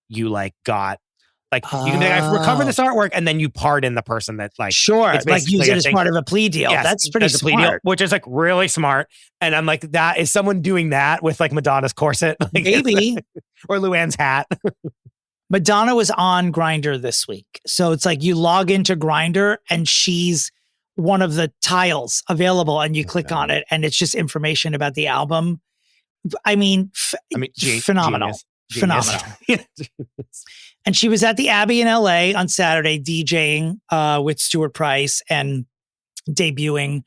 you like got. Like you can be like, I've recovered this artwork, and then you pardon the person that like like use it as part of a plea deal. Yes, that's pretty smart. Plea deal, which is like really smart. And I'm like, that is someone doing that with like Madonna's corset, like, maybe, or Luann's hat. Madonna was on Grindr this week, so it's like you log into Grindr and she's one of the tiles available, and you click on it, and it's just information about the album. I mean, phenomenal. Genius. Phenomenal. And she was at the Abbey in LA on Saturday DJing with Stuart Price and debuting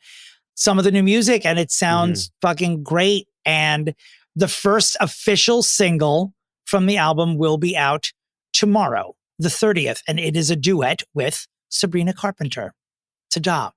some of the new music, and it sounds fucking great. And the first official single from the album will be out tomorrow, the 30th, and it is a duet with Sabrina Carpenter. Ta-da.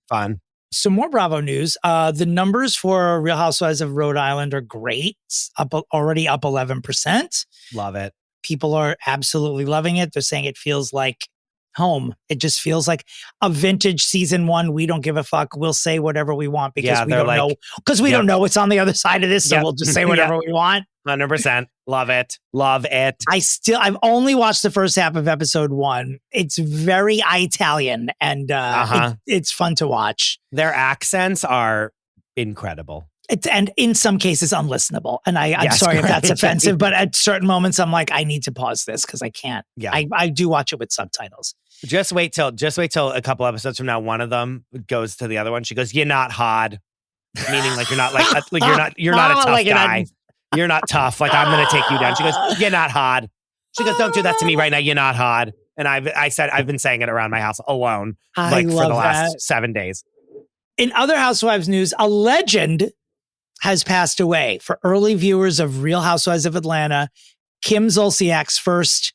Fun. Some more Bravo news. The numbers for Real Housewives of Rhode Island are great. It's already up 11%. Love it. People are absolutely loving it. They're saying it feels like home. It just feels like a vintage season 1. We don't give a fuck. We'll say whatever we want because we don't know. Because we don't know what's on the other side of this. So we'll just say whatever we want. 100%. Love it. Love it. I've only watched the first half of episode 1. It's very Italian and it's fun to watch. Their accents are incredible. And in some cases unlistenable. And I'm sorry if that's offensive, but at certain moments I'm like, I need to pause this because I can't. Yeah. I do watch it with subtitles. Just wait till a couple episodes from now, one of them goes to the other one. She goes, "You're not hard," meaning like you're not like you're not a tough like guy. You're not tough. Like I'm gonna take you down. She goes, "You're not hard." She goes, "Don't do that to me right now. You're not hard." And I've been saying it around my house alone, like for the last 7 days. In other Housewives news, a legend has passed away. For early viewers of Real Housewives of Atlanta, Kim Zolciak's first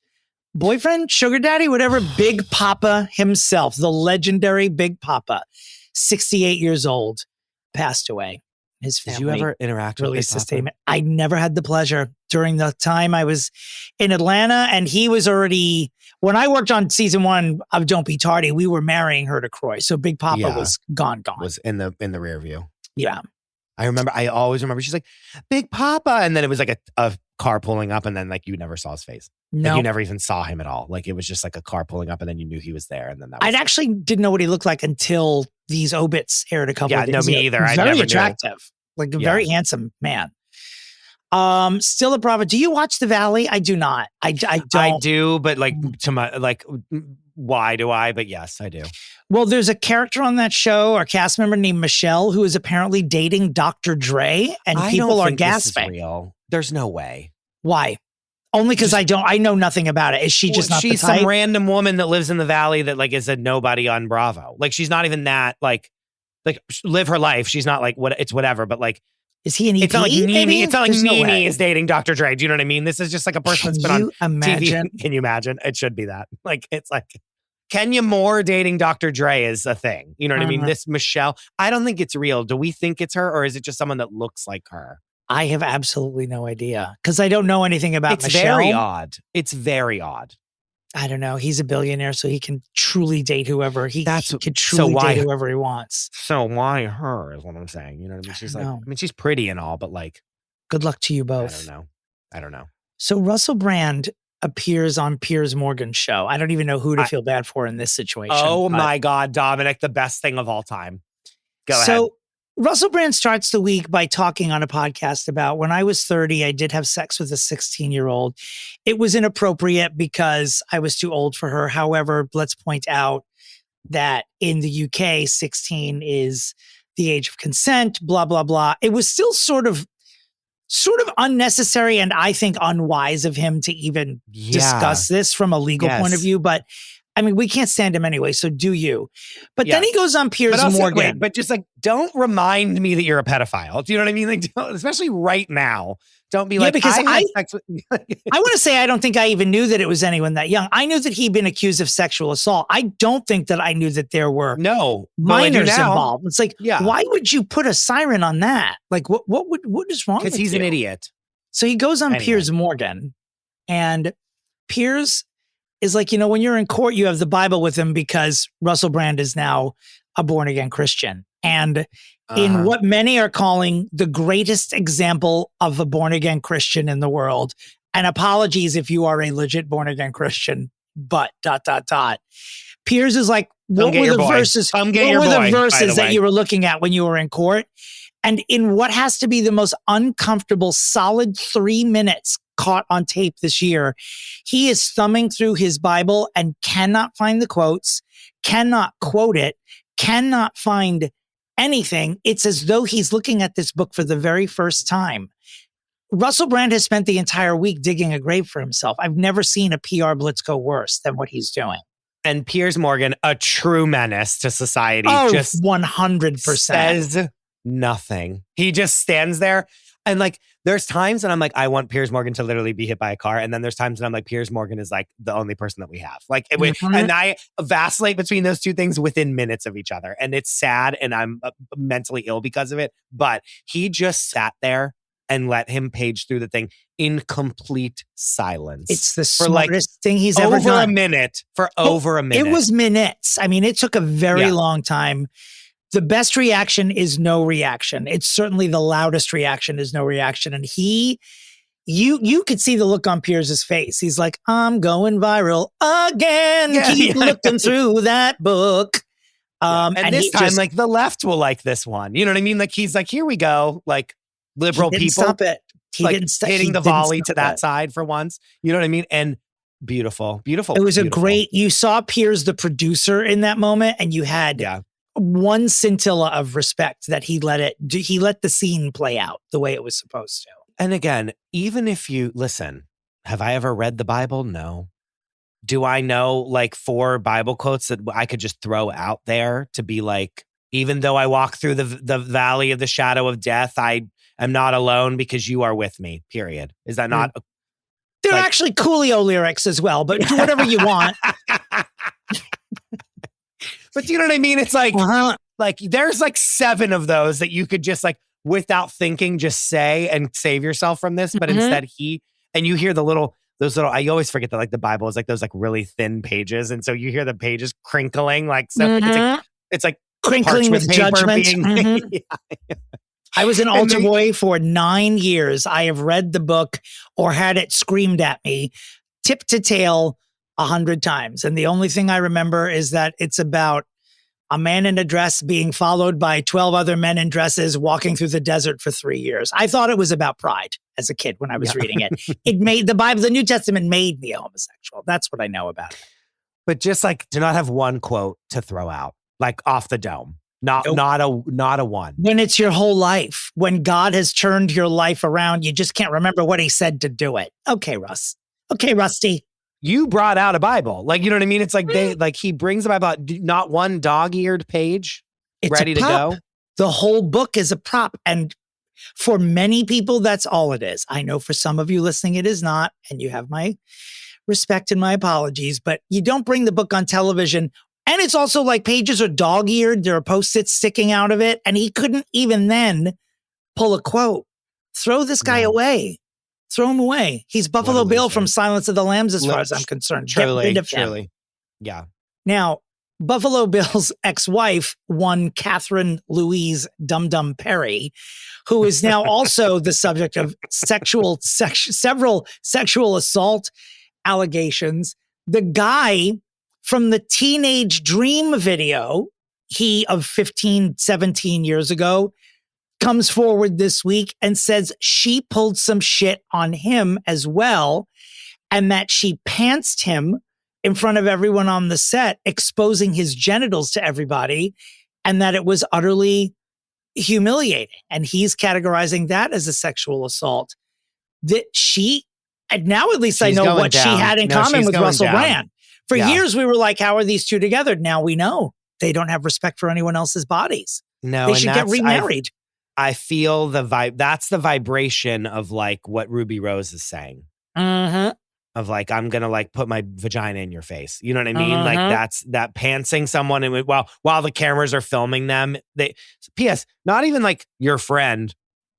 boyfriend, sugar daddy, whatever, Big Papa himself, the legendary Big Papa. 68 years old, passed away. His family. Did you ever interact with released Big a Papa? statement. I never had the pleasure during the time I was in Atlanta, and he was already, when I worked on season 1 of Don't Be Tardy, we were marrying her to Croy. So Big Papa was gone. Was in the rear view. Yeah. I always remember she's like, Big Papa. And then it was like a car pulling up, and then like you never saw his face. No. Like, you never even saw him at all. Like it was just like a car pulling up, and then you knew he was there. And then that was I actually didn't know what he looked like until these obits aired a couple of days no, ago. me either. I Very never attractive. Like a very handsome man. Still a bravo. Do you watch The Valley? I do not. I don't. I do, but like to my why do I? But yes, I do. Well, there's a character on that show, or cast member named Michelle, who is apparently dating Dr. Dre, and people are gasping. Real. There's no way. Why? Only because I know nothing about it. Is she just not the type? She's some random woman that lives in the Valley that like is a nobody on Bravo. Like she's not even that like live her life. She's not like it's whatever. But like, is he an EP? It's not like Nene. It's not like Nene is dating Dr. Dre. Do you know what I mean? This is just like a person that's been on TV. Can you imagine? It should be that. Like it's like Kenya Moore dating Dr. Dre is a thing. You know what I mean? This Michelle, I don't think it's real. Do we think it's her, or is it just someone that looks like her? I have absolutely no idea because I don't know anything about Michelle. It's very odd. It's very odd. I don't know. He's a billionaire, so he can truly date whoever he date whoever he wants. So why her is what I'm saying. You know what I mean? She's like, I mean, she's pretty and all, but like, good luck to you both. I don't know. So Russell Brand appears on Piers Morgan's show. I don't even know who to feel bad for in this situation. Oh my God, Dominic, the best thing of all time. Go ahead. So Russell Brand starts the week by talking on a podcast about when I was 30, I did have sex with a 16-year-old. It was inappropriate because I was too old for her. However, let's point out that in the UK, 16 is the age of consent, blah, blah, blah. It was still sort of unnecessary and I think unwise of him to even discuss this from a legal point of view. But I mean, we can't stand him anyway, so do you. But then he goes on Piers Morgan. But just like, don't remind me that you're a pedophile. Do you know what I mean? Like, especially right now. Don't be like, because I want to say I don't think I even knew that it was anyone that young. I knew that he'd been accused of sexual assault. I don't think that I knew that there were minors involved. It's like, why would you put a siren on that? Like, what is wrong with you? Because he's an idiot. So he goes on Piers Morgan, and Piers is like, when you're in court, you have the Bible with him because Russell Brand is now a born-again Christian. And in what many are calling the greatest example of a born-again Christian in the world, and apologies if you are a legit born-again Christian, but ... Piers is like, what were the verses that you were looking at when you were in court? And in what has to be the most uncomfortable, solid 3 minutes caught on tape this year, he is thumbing through his Bible and cannot find the quotes, cannot quote it, cannot find anything. It's as though he's looking at this book for the very first time. Russell Brand has spent the entire week digging a grave for himself. I've never seen a PR blitz go worse than what he's doing. And Piers Morgan, a true menace to society, just 100% says nothing. He just stands there. And like, there's times that I'm like, I want Piers Morgan to literally be hit by a car. And then there's times that I'm like, Piers Morgan is like the only person that we have. Like, and I vacillate between those two things within minutes of each other. And it's sad and I'm mentally ill because of it. But he just sat there and let him page through the thing in complete silence. It's the smartest thing he's ever done. Over a minute. It was minutes. I mean, it took a very long time. The best reaction is no reaction. It's certainly the loudest reaction is no reaction. And you could see the look on Piers's face. He's like, I'm going viral again. Keep looking through that book. And this time, like the left will like this one. You know what I mean? Like he's like, here we go. Like liberal people. Stop it. He like didn't stop hitting the volley to that side for once. You know what I mean? And beautiful. It was a great, you saw Piers, the producer in that moment, and you had one scintilla of respect that he let the scene play out the way it was supposed to. And again, even if you listen, have I ever read the Bible? No. Do I know like 4 Bible quotes that I could just throw out there to be like, even though I walk through the valley of the shadow of death, I am not alone because you are with me, period. Is that not? They're actually Coolio lyrics as well, but do whatever you want. But do you know what I mean? It's like, Like there's like 7 of those that you could just like without thinking just say and save yourself from this. But instead and you hear those little, I always forget that like the Bible is like those like really thin pages. And so you hear the pages crinkling like so it's like crinkling with judgment. I was an altar boy for 9 years. I have read the book or had it screamed at me tip to tail 100 times. And the only thing I remember is that it's about a man in a dress being followed by 12 other men in dresses walking through the desert for 3 years. I thought it was about pride as a kid when I was reading it. It made the Bible, the New Testament made me a homosexual. That's what I know about it. But just like to not have one quote to throw out, like off the dome. Not a one. When it's your whole life, when God has turned your life around, you just can't remember what he said to do it. Okay, Russ. Okay, Rusty. You brought out a Bible. Like, you know what I mean? It's like he brings the Bible out, not one dog-eared page ready to go. The whole book is a prop. And for many people, that's all it is. I know for some of you listening, it is not. And you have my respect and my apologies, but you don't bring the book on television. And it's also like pages are dog-eared. There are Post-its sticking out of it. And he couldn't even then pull a quote. Throw this guy away. Throw him away. He's Buffalo Bill from Silence of the Lambs as far as I'm concerned. Truly. Yeah. Now, Buffalo Bill's ex-wife, one Catherine Louise Dum Dum Perry, who is now also the subject of several sexual assault allegations. The guy from the Teenage Dream video, of 15, 17 years ago, comes forward this week and says she pulled some shit on him as well, and that she pantsed him in front of everyone on the set, exposing his genitals to everybody, and that it was utterly humiliating. And he's categorizing that as a sexual assault. That and now at least I know what she had in common with Russell Brand. For years, we were like, how are these two together? Now we know they don't have respect for anyone else's bodies. No, they should get remarried. I feel the vibe. That's the vibration of like what Ruby Rose is saying. Of like, I'm going to like put my vagina in your face. You know what I mean? Like that's that pantsing someone. And while the cameras are filming them, P.S. not even like your friend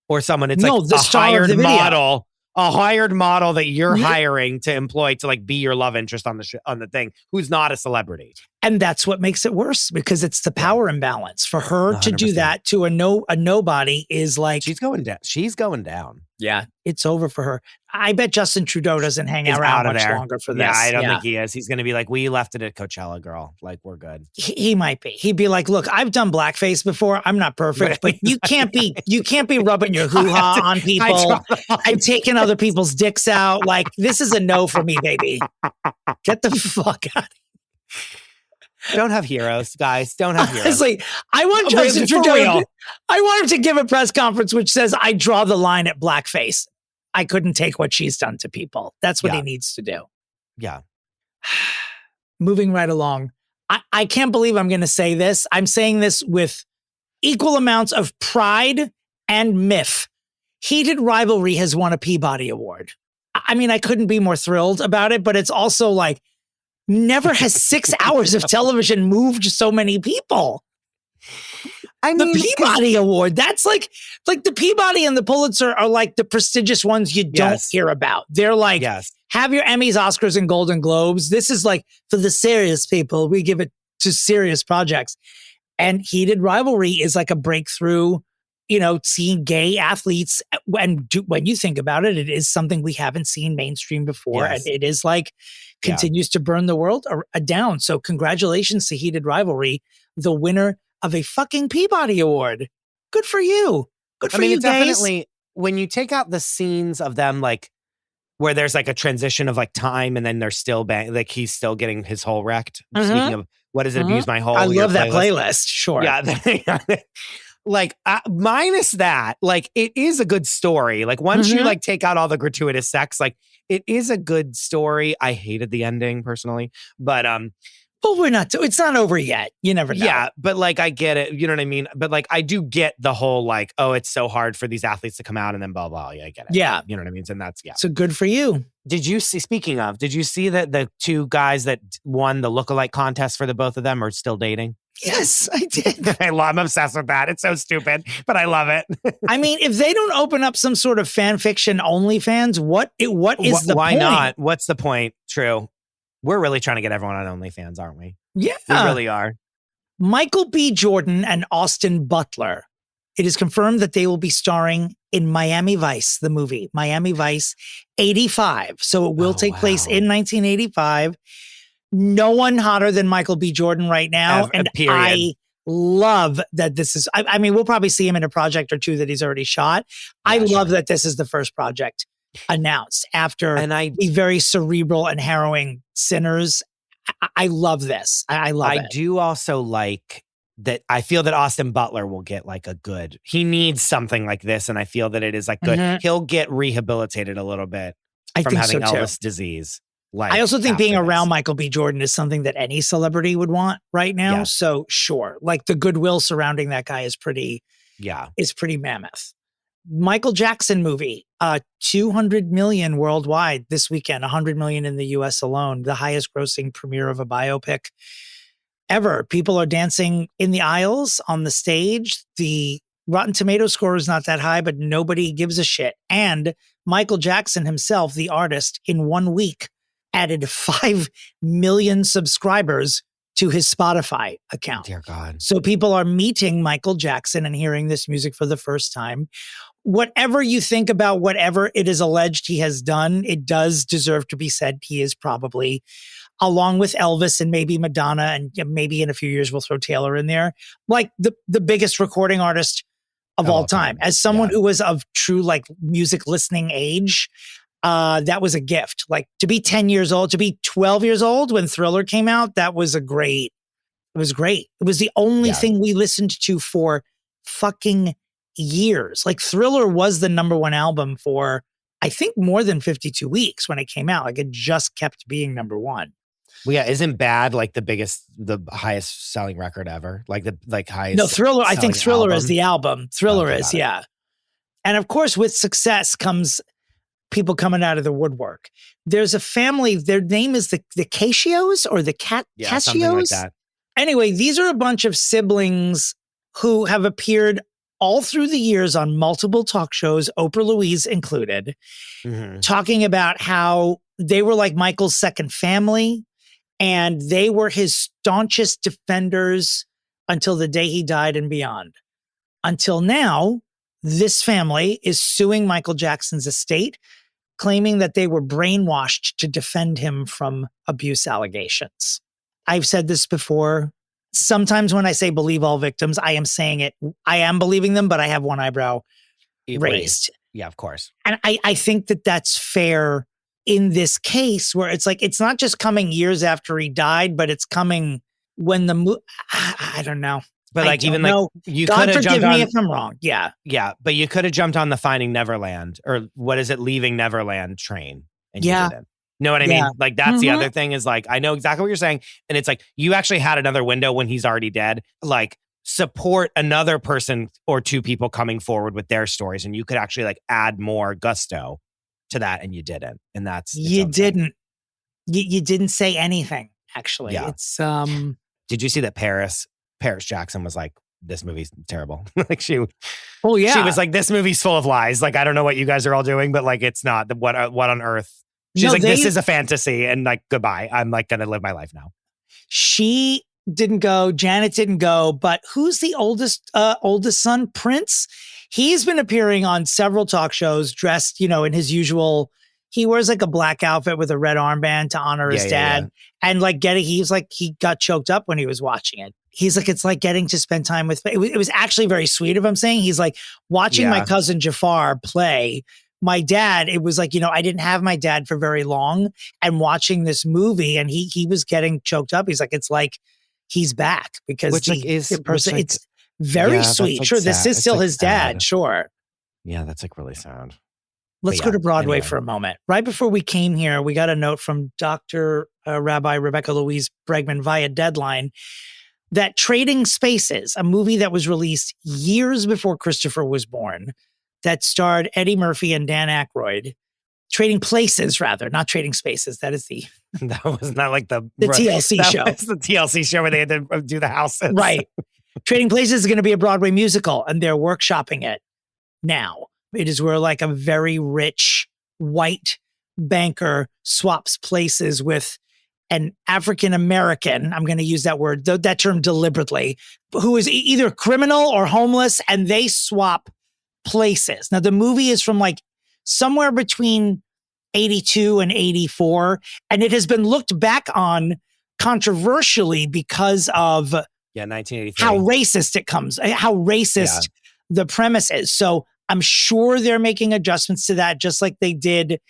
or someone. It's like a hired model that you're hiring to employ to like be your love interest on the thing, who's not a celebrity. And that's what makes it worse, because it's the power imbalance. For her 100%. To do that to a nobody is like, she's going down. Yeah, it's over for her. I bet Justin Trudeau doesn't hang around much longer for this. Yeah, I don't think he is. He's going to be like, we left it at Coachella, girl. Like, we're good. He might be. He'd be like, look, I've done blackface before. I'm not perfect, but you can't be rubbing your hoo-ha on people and taking other people's dicks out. Like, this is a no for me, baby. Get the fuck out of here. Don't have heroes, guys. Don't have heroes. Honestly, I want Justin Trudeau. I want him to give a press conference which says, I draw the line at blackface. I couldn't take what she's done to people. That's what he needs to do. Yeah. Moving right along. I can't believe I'm going to say this. I'm saying this with equal amounts of pride and miff. Heated Rivalry has won a Peabody Award. I mean, I couldn't be more thrilled about it, but it's also like, never has 6 hours of television moved so many people. I mean, the Peabody Award, that's like the Peabody and the Pulitzer are like the prestigious ones you don't hear about. They're like, have your Emmys, Oscars, and Golden Globes. This is like for the serious people. We give it to serious projects. And Heated Rivalry is like a breakthrough, seeing gay athletes. When you think about it, it is something we haven't seen mainstream before. And it is like, continues to burn the world down. So congratulations to Heated Rivalry, the winner of a fucking Peabody Award. Good for you. Good for you, guys. Definitely, when you take out the scenes of them, like where there's like a transition of like time and then they're still like he's still getting his hole wrecked. Speaking of, what is it? Abuse My Hole. I love that playlist. Sure. Yeah. Like minus that, like it is a good story. Like once you like take out all the gratuitous sex, like it is a good story. I hated the ending personally, but it's not over yet. You never know. Yeah, but like I get it. You know what I mean? But like I do get the whole like, oh, it's so hard for these athletes to come out and then blah blah. Yeah, I get it. Yeah, you know what I mean. And that's So good for you. Did you see, speaking of, did you see that the two guys that won the lookalike contest for the both of them are still dating? Yes, I did. I'm obsessed with that. It's so stupid, but I love it. I mean, if they don't open up some sort of fan fiction OnlyFans, what is the Why point? not? What's the point? True. We're really trying to get everyone on OnlyFans, aren't we? Yeah. We really are. Michael B. Jordan and Austin Butler. It is confirmed that they will be starring in Miami Vice, the movie, Miami Vice 85. So it will take place in 1985. No one hotter than Michael B. Jordan right now. And period. I love that this is, I mean, we'll probably see him in a project or two that he's already shot. I love that this is the first project announced after the very cerebral and harrowing Sinners. I love this. I love it. I do also like that. I feel that Austin Butler will get like he needs something like this. And I feel that it is like good. Mm-hmm. He'll get rehabilitated a little bit from having Elvis disease. Like I also think being around Michael B. Jordan is something that any celebrity would want right now. Yeah. So sure, like the goodwill surrounding that guy is pretty mammoth. Michael Jackson movie, 200 million worldwide this weekend, 100 million in the US alone, the highest grossing premiere of a biopic ever. People are dancing in the aisles on the stage. The Rotten Tomato score is not that high, but nobody gives a shit. And Michael Jackson himself, the artist, in 1 week added 5 million subscribers to his Spotify account. Dear God. So people are meeting Michael Jackson and hearing this music for the first time. Whatever you think about whatever it is alleged he has done, it does deserve to be said he is probably, along with Elvis and maybe Madonna, and maybe in a few years we'll throw Taylor in there, like the biggest recording artist of all time. As someone who was of true like music listening age, that was a gift. Like to be 10 years old, to be 12 years old when Thriller came out, it was great. It was the only thing we listened to for fucking years. Like Thriller was the number one album for, I think, more than 52 weeks when it came out. Like it just kept being number one. Well, yeah, isn't Bad like the highest selling record ever? Like highest. No, Thriller. I think Thriller album? Is the album. Thriller is, yeah. And of course, with success comes people coming out of the woodwork. There's a family. Their name is the Casios or the Casios. Something like that. Anyway, these are a bunch of siblings who have appeared all through the years on multiple talk shows, Oprah Louise included, talking about how they were like Michael's second family and they were his staunchest defenders until the day he died and beyond. Until now, this family is suing Michael Jackson's estate, claiming that they were brainwashed to defend him from abuse allegations. I've said this before. Sometimes when I say believe all victims, I am saying it. I am believing them, but I have one eyebrow raised. Yeah, of course. And I think that that's fair in this case where it's like, it's not just coming years after he died, but it's coming when I don't know. But like, even like you could God have forgive jumped on, me if I'm wrong. Yeah. Yeah. But you could have jumped on the Finding Neverland or what is it? Leaving Neverland train. And you didn't. Know what I mean? Like that's the other thing is like, I know exactly what you're saying. And it's like, you actually had another window when he's already dead. Like support another person or two people coming forward with their stories. And you could actually like add more gusto to that. And you didn't. And that's, you didn't say anything actually. Yeah. It's, did you see that Paris Jackson was like, this movie's terrible. Like she was like, this movie's full of lies. Like, I don't know what you guys are all doing, but like, it's not what on earth. She's this is a fantasy and like, goodbye. I'm like going to live my life now. She didn't go. Janet didn't go. But who's the oldest son? Prince. He's been appearing on several talk shows dressed, in his usual, he wears like a black outfit with a red armband to honor his dad. Yeah. And like he got choked up when he was watching it. He's like, it's like getting to spend time with, it was actually very sweet of him saying, he's like watching my cousin Jafar play. My dad, it was like, I didn't have my dad for very long and watching this movie and he was getting choked up. He's like, it's like he's back because it's very sweet. Like sure. Sad. This is still like his dad. Sad. Sure. Yeah. That's like really sad. Let's go to Broadway for a moment. Right before we came here, we got a note from Dr. Rabbi Rebecca Louise Bregman via Deadline that Trading Spaces, a movie that was released years before Christopher was born, that starred Eddie Murphy and Dan Aykroyd, Trading Places, rather, not Trading Spaces. That is That was not like the TLC show. That was the TLC show where they had to do the houses. Right. Trading Places is going to be a Broadway musical, and they're workshopping it now. It is where like a very rich white banker swaps places with an African American. I'm going to use that word, that term deliberately, who is either criminal or homeless, and they swap places. Now, the movie is from like somewhere between 82 and 84, and it has been looked back on controversially because of 1983. how racist it comes, how racist the premise is. So I'm sure they're making adjustments to that, just like they did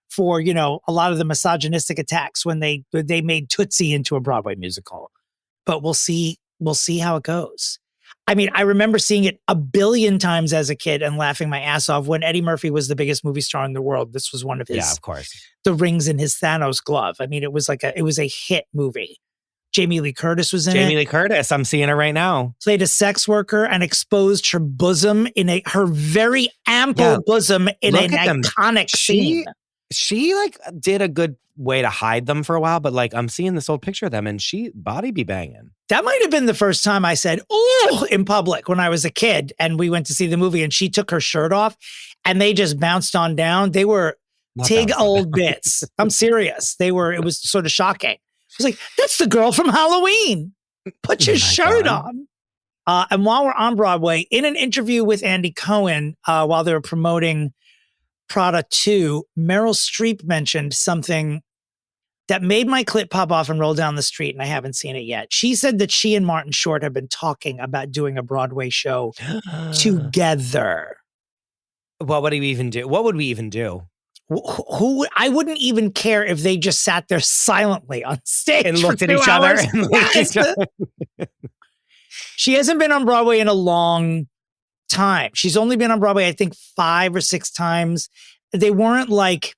for, you know, a lot of the misogynistic attacks when they made Tootsie into a Broadway musical. But we'll see how it goes. I mean, I remember seeing it a billion times as a kid and laughing my ass off when Eddie Murphy was the biggest movie star in the world. This was one of his, of course, the rings in his Thanos glove. I mean, it was a hit movie. Jamie Lee Curtis was in it. Jamie Lee Curtis, I'm seeing it right now. Played a sex worker and exposed her bosom her very ample bosom in an iconic scene. She like did a good way to hide them for a while, but like I'm seeing this old picture of them and she body be banging. That might have been the first time I said, "Oh," in public when I was a kid and we went to see the movie and she took her shirt off and they just bounced on down. They were tig old bits. I'm serious. It was sort of shocking. She was like, "That's the girl from Halloween. Put your shirt on." And while we're on Broadway, in an interview with Andy Cohen, while they were promoting Prada 2, Meryl Streep mentioned something that made my clit pop off and roll down the street, and I haven't seen it yet. She said that she and Martin Short have been talking about doing a Broadway show together. What would we even do? What would we even do? I wouldn't even care if they just sat there silently on stage and looked at each other. She hasn't been on Broadway in a long time. She's only been on Broadway, I think, 5 or 6 times. They weren't like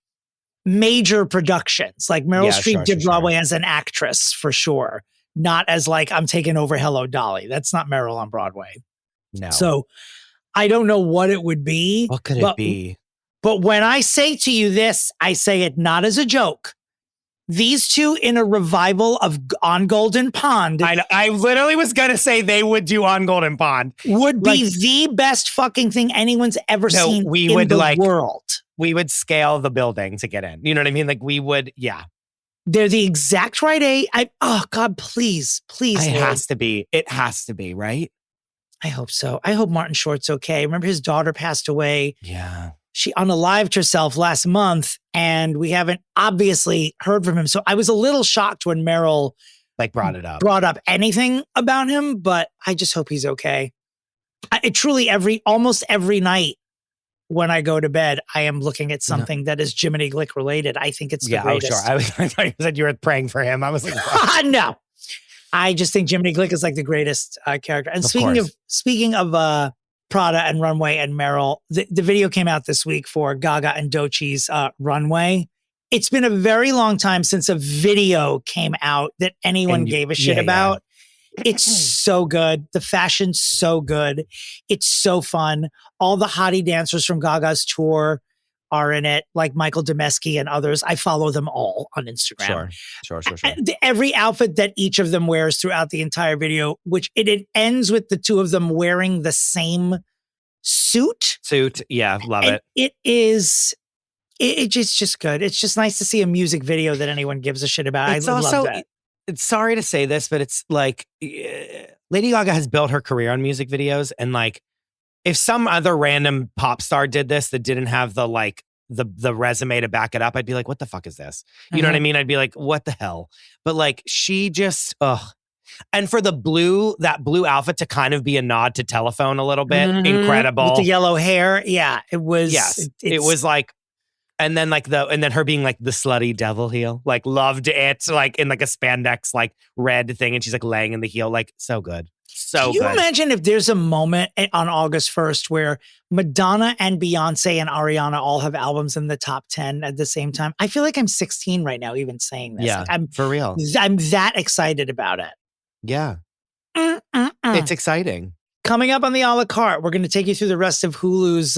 major productions. Like Meryl Streep did Broadway as an actress for sure, not as like I'm taking over Hello Dolly. That's not Meryl on Broadway. No. So I don't know what it would be. What could it be? But when I say to you this, I say it not as a joke. These two in a revival of On Golden Pond. I literally was going to say they would do On Golden Pond. Would be the best fucking thing anyone's ever seen in the world. We would scale the building to get in. You know what I mean? Like we would, They're the exact right age. Oh God, please. It has to be. It has to be, right? I hope so. I hope Martin Short's okay. Remember his daughter passed away. Yeah. She unalived herself last month and we haven't obviously heard from him. So I was a little shocked when Meryl brought up anything about him, but I just hope he's okay. Almost every night when I go to bed, I am looking at something that is Jiminy Glick related. I think it's the greatest. Oh, sure. I thought you said you were praying for him. I was like, no. I just think Jiminy Glick is like the greatest character. And speaking of Prada and Runway and Meryl, the video came out this week for Gaga and Doechie's Runway. It's been a very long time since a video came out that anyone gave a shit about. It's so good. The fashion's so good. It's so fun. All the hottie dancers from Gaga's tour are in it, like Michael Demesky and others. I follow them all on Instagram. Sure. Every outfit that each of them wears throughout the entire video, which it ends with the two of them wearing the same suit. Yeah, love and it. It's just good. It's just nice to see a music video that anyone gives a shit about. I love that. It's sorry to say this, but it's like Lady Gaga has built her career on music videos, and like if some other random pop star did this that didn't have the resume to back it up, I'd be like, what the fuck is this? You know what I mean? I'd be like, what the hell? But like she just and for that blue outfit to kind of be a nod to Telephone a little bit, incredible. With the yellow hair. Yeah, it was. Yes, it was like, and then her being like the slutty devil heel, like loved it, like in like a spandex like red thing, and she's like laying in the heel, like so good. So can you imagine if there's a moment on August 1st where Madonna and Beyonce and Ariana all have albums in the top 10 at the same time? I feel like I'm 16 right now, even saying this. Yeah, I'm for real. I'm that excited about it. Yeah. It's exciting. Coming up on the a la carte, we're going to take you through the rest of Hulu's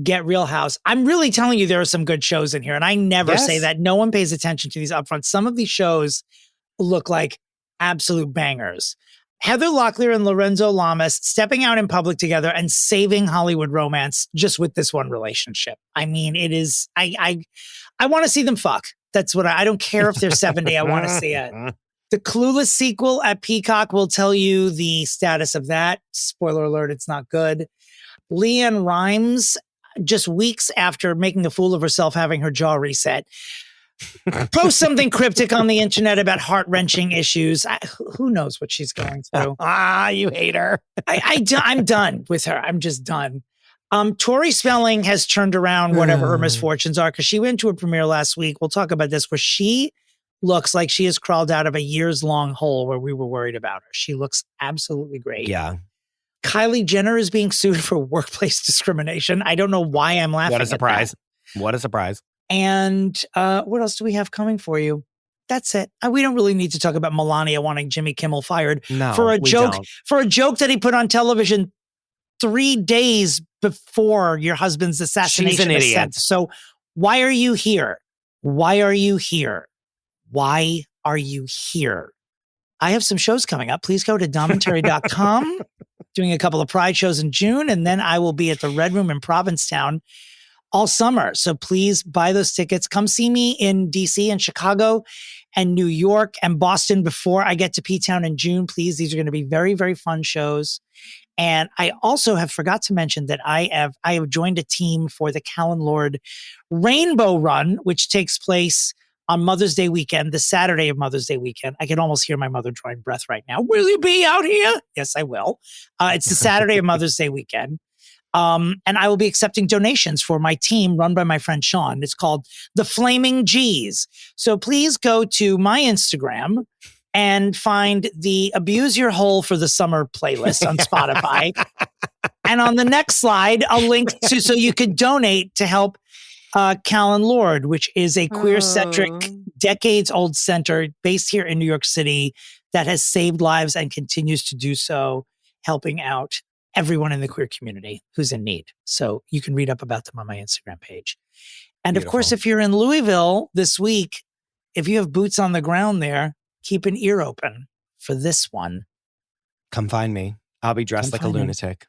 get Real House. I'm really telling you, there are some good shows in here. And I never say that. No one pays attention to these upfront. Some of these shows look like absolute bangers. Heather Locklear and Lorenzo Lamas stepping out in public together and saving Hollywood romance just with this one relationship. I mean, it is, I want to see them fuck. That's what I don't care if they're 70. I want to see it. The Clueless sequel at Peacock will tell you the status of that. Spoiler alert, it's not good. Leanne Rimes, just weeks after making a fool of herself, having her jaw reset, post something cryptic on the internet about heart-wrenching issues. Who knows what she's going through? You hate her. I'm done with her. I'm just done. Tori Spelling has turned around whatever her misfortunes are, because she went to a premiere last week. We'll talk about this, where she looks like she has crawled out of a years-long hole where we were worried about her. She looks absolutely great. Yeah. Kylie Jenner is being sued for workplace discrimination. I don't know why I'm laughing. What a surprise. What a surprise. And what else do we have coming for you? That's it. We don't really need to talk about Melania wanting Jimmy Kimmel fired for a joke that he put on television 3 days before your husband's assassination. She's an idiot. So why are you here? Why are you here? Why are you here? I have some shows coming up. Please go to domandterry.com. Doing a couple of Pride shows in June, and then I will be at the Red Room in Provincetown all summer. So please buy those tickets. Come see me in DC and Chicago and New York and Boston before I get to P-Town in June. Please, these are going to be very, very fun shows. And I also have forgot to mention that I have joined a team for the Callan Lord Rainbow Run, which takes place on Mother's Day weekend, the Saturday of Mother's Day weekend. I can almost hear my mother drawing breath right now. Will you be out here? Yes, I will. It's the Saturday of Mother's Day weekend. And I will be accepting donations for my team run by my friend Sean. It's called The Flaming G's. So please go to my Instagram and find the Abuse Your Hole for the Summer playlist on Spotify. And on the next slide, I'll link to, so you can donate to help Callan Lord, which is a queer-centric, decades-old center based here in New York City that has saved lives and continues to do so, helping out everyone in the queer community who's in need. So you can read up about them on my Instagram page. And Beautiful. Of course, if you're in Louisville this week, if you have boots on the ground there, keep an ear open for this one. Come find me. I'll be dressed like a lunatic.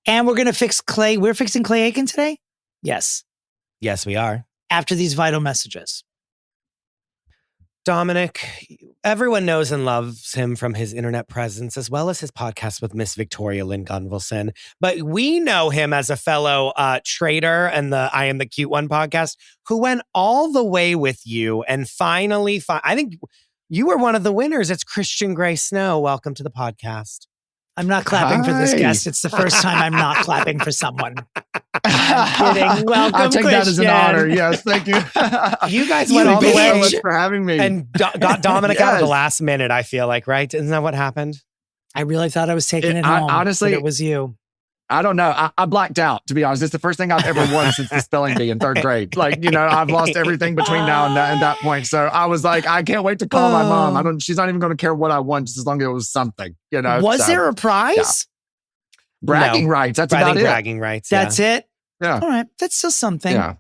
And we're going to fix Clay. We're fixing Clay Aiken today? Yes. Yes, we are. After these vital messages. Dominick, everyone knows and loves him from his internet presence, as well as his podcast with Miss Victoria Lynn Gunvalson. But we know him as a fellow trader and the I Am the Cute One podcast, who went all the way with you and finally, I think you were one of the winners. It's Christian Gray Snow. Welcome to the podcast. I'm not clapping for this guest. It's the first time I'm not clapping for someone. I'm kidding. Welcome, I'll take Christian. that as an honor. Yes, thank you. You guys went all the way. So much for having me. And got Dominick out of the last minute, I feel like, right? Isn't that what happened? I really thought I was taking it home. Honestly, it was you. I don't know. I blacked out, to be honest. It's the first thing I've ever won since the spelling bee in third grade. Like, I've lost everything between now and that point. So I was like, I can't wait to call my mom. She's not even going to care what I won, just as long as it was something, Was there a prize? Yeah. Bragging rights. That's about it. Bragging rights. That's it. Yeah. All right. That's still something. Yeah.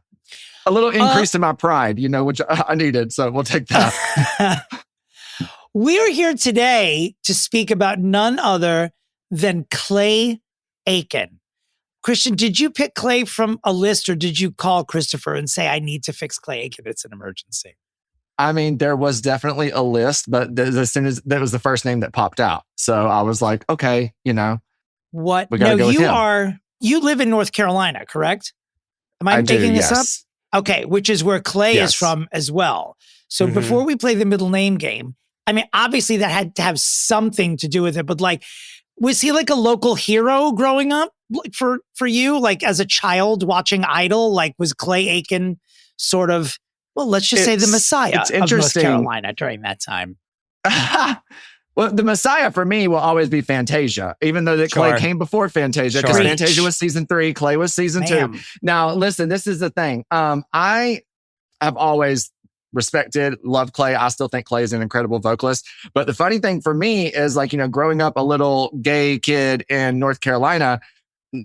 A little increase in my pride, which I needed. So we'll take that. We are here today to speak about none other than Clay Aiken. Christian, did you pick Clay from a list, or did you call Christopher and say, I need to fix Clay Aiken? It's an emergency. I mean, there was definitely a list, but as soon as that was the first name that popped out. So I was like, okay, What? We gotta go with him. You live in North Carolina, correct? Am I making this up? Okay, which is where Clay is from as well. So before we play the middle name game, I mean, obviously that had to have something to do with it, but was he like a local hero growing up for you? Like as a child watching Idol, was Clay Aiken sort of, well, let's just say the Messiah of North Carolina during that time? Well, the Messiah for me will always be Fantasia, even though Clay came before Fantasia, because Fantasia was season 3, Clay was season 2. Now, listen, this is the thing. I have always respected, loved Clay. I still think Clay is an incredible vocalist. But the funny thing for me is growing up a little gay kid in North Carolina,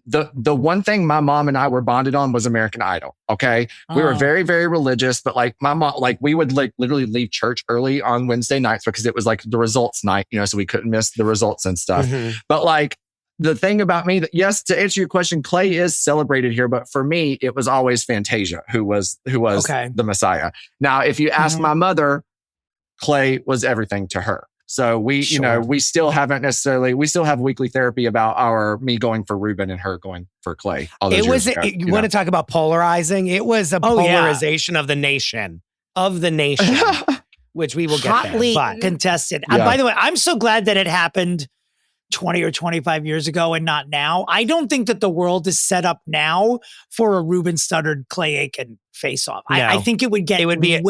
the one thing my mom and I were bonded on was American Idol. Okay. We were very, very religious, but like my mom, like we would like literally leave church early on Wednesday nights because it was like the results night, so we couldn't miss the results and stuff. But like the thing about me that, yes, to answer your question, Clay is celebrated here, but for me, it was always Fantasia who was the Messiah. Now, if you ask my mother, Clay was everything to her. So we still we still have weekly therapy about me going for Ruben and her going for Clay. You want to talk about polarizing? It was a polarization of the nation, which we will get hotly there. But contested. By the way, I'm so glad that it happened 20 or 25 years ago and not now. I don't think that the world is set up now for a Ruben Studdard Clay Aiken face off. No. I think it would be a race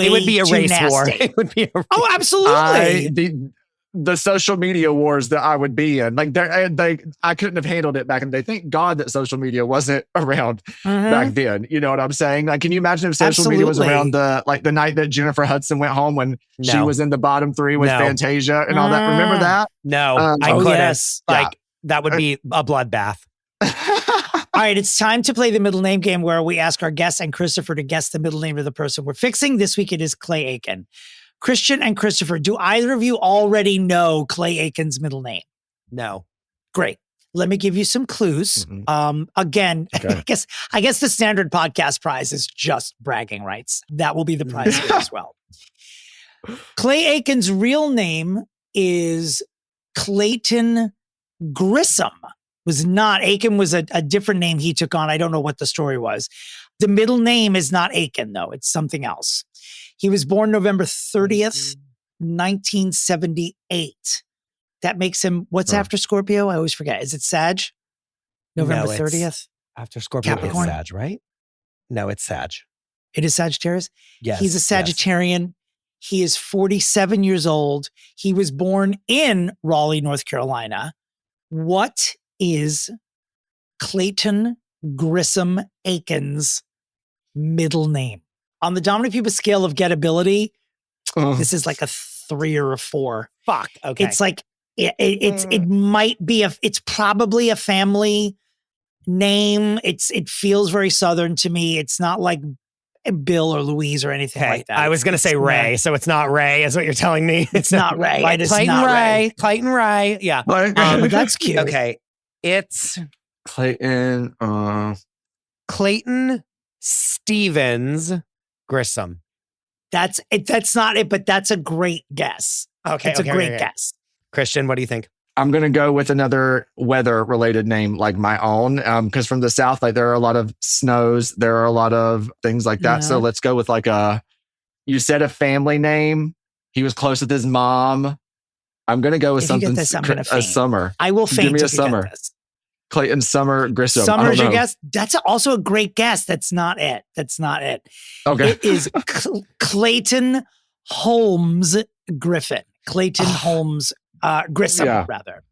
war. It would be oh, absolutely. The social media wars that I would be in, like I couldn't have handled it back in the day. Thank God that social media wasn't around back then. You know what I'm saying? Like, can you imagine if social media was around the night that Jennifer Hudson went home when she was in the bottom three with Fantasia and all that? Remember that? No, I couldn't. Yes. That would be a bloodbath. All right, it's time to play the middle name game where we ask our guests and Christopher to guess the middle name of the person we're fixing. This week it is Clay Aiken. Christian and Christopher, do either of you already know Clay Aiken's middle name? No. Great. Let me give you some clues. Again, okay. I guess the standard podcast prize is just bragging rights. That will be the prize here as well. Clay Aiken's real name is Clayton Grissom. Aiken was a different name he took on. I don't know what the story was. The middle name is not Aiken, though. It's something else. He was born November 30th, 1978. That makes him, what's after Scorpio? I always forget. Is it Sag? November 30th? After Scorpio, Capricorn? It's Sag, right? No, it's Sag. It is Sagittarius? Yes. He's a Sagittarian. Yes. He is 47 years old. He was born in Raleigh, North Carolina. What is Clayton Grissom Aiken's middle name? On the Dominick Pupa scale of gettability, this is like a 3 or a 4. Fuck. Okay. It's like it's probably a family name. It feels very Southern to me. It's not like Bill or Louise or anything like that. I was going to say Ray, so it's not Ray, is what you're telling me. It's not Ray. Like Clayton Ray. Yeah. That's cute. Okay. It's Clayton Stevens Grissom. That's not it, but that's a great guess. Okay. It's a great guess. Christian, what do you think? I'm going to go with another weather-related name like my own, because from the South, like there are a lot of snows. There are a lot of things like that. So let's go with you said a family name. He was close with his mom. I'm going to go with something, a Summer. I will faint. Give me a Summer. Clayton Summer Grissom. Summer's your guess? That's also a great guess. That's not it. Okay. It is Clayton Holmes Griffin. Clayton Holmes Grissom, rather.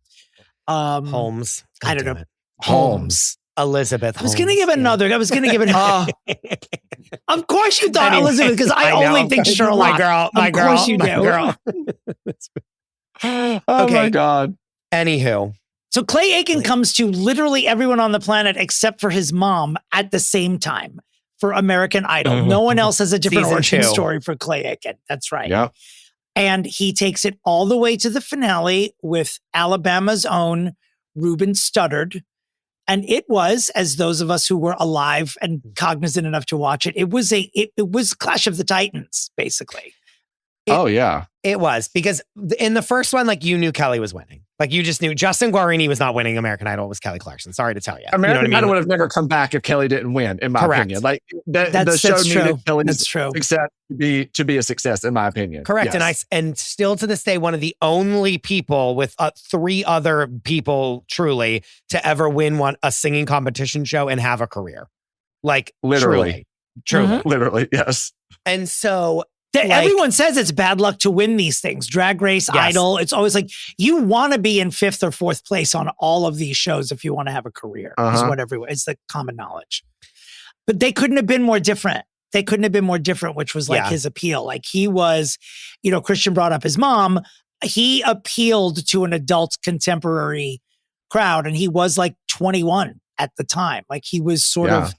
Holmes. I don't know. Holmes. Elizabeth. I was going to give another. Of course you thought Elizabeth, because I only think Sherlock. My girl. Of course you do. Oh my God. Anywho. So Clay Aiken comes to literally everyone on the planet except for his mom at the same time for American Idol. No one else has a different origin story for Clay Aiken. That's right. Yep. And he takes it all the way to the finale with Alabama's own Ruben Studdard. And it was, as those of us who were alive and cognizant enough to watch it, it was Clash of the Titans, basically. It was, because in the first one, like, you knew Kelly was winning. Like, you just knew Justin Guarini was not winning American Idol. It was Kelly Clarkson. Sorry to tell you. Idol would have never come back if Kelly didn't win, in my opinion. Like, the show needed Kelly's success to be a success, in my opinion. Correct. Yes. And still to this day, one of the only people with 3 other people truly to ever win a singing competition show and have a career. Like, literally. Truly. Literally, yes. And so everyone says it's bad luck to win these things. Drag Race, Idol. It's always like you want to be in 5th or 4th place on all of these shows if you want to have a career. Is what it's the common knowledge. But they couldn't have been more different. Which was like his appeal. Like, he was, Christian brought up his mom. He appealed to an adult contemporary crowd, and he was like 21 at the time. Like he was sort of.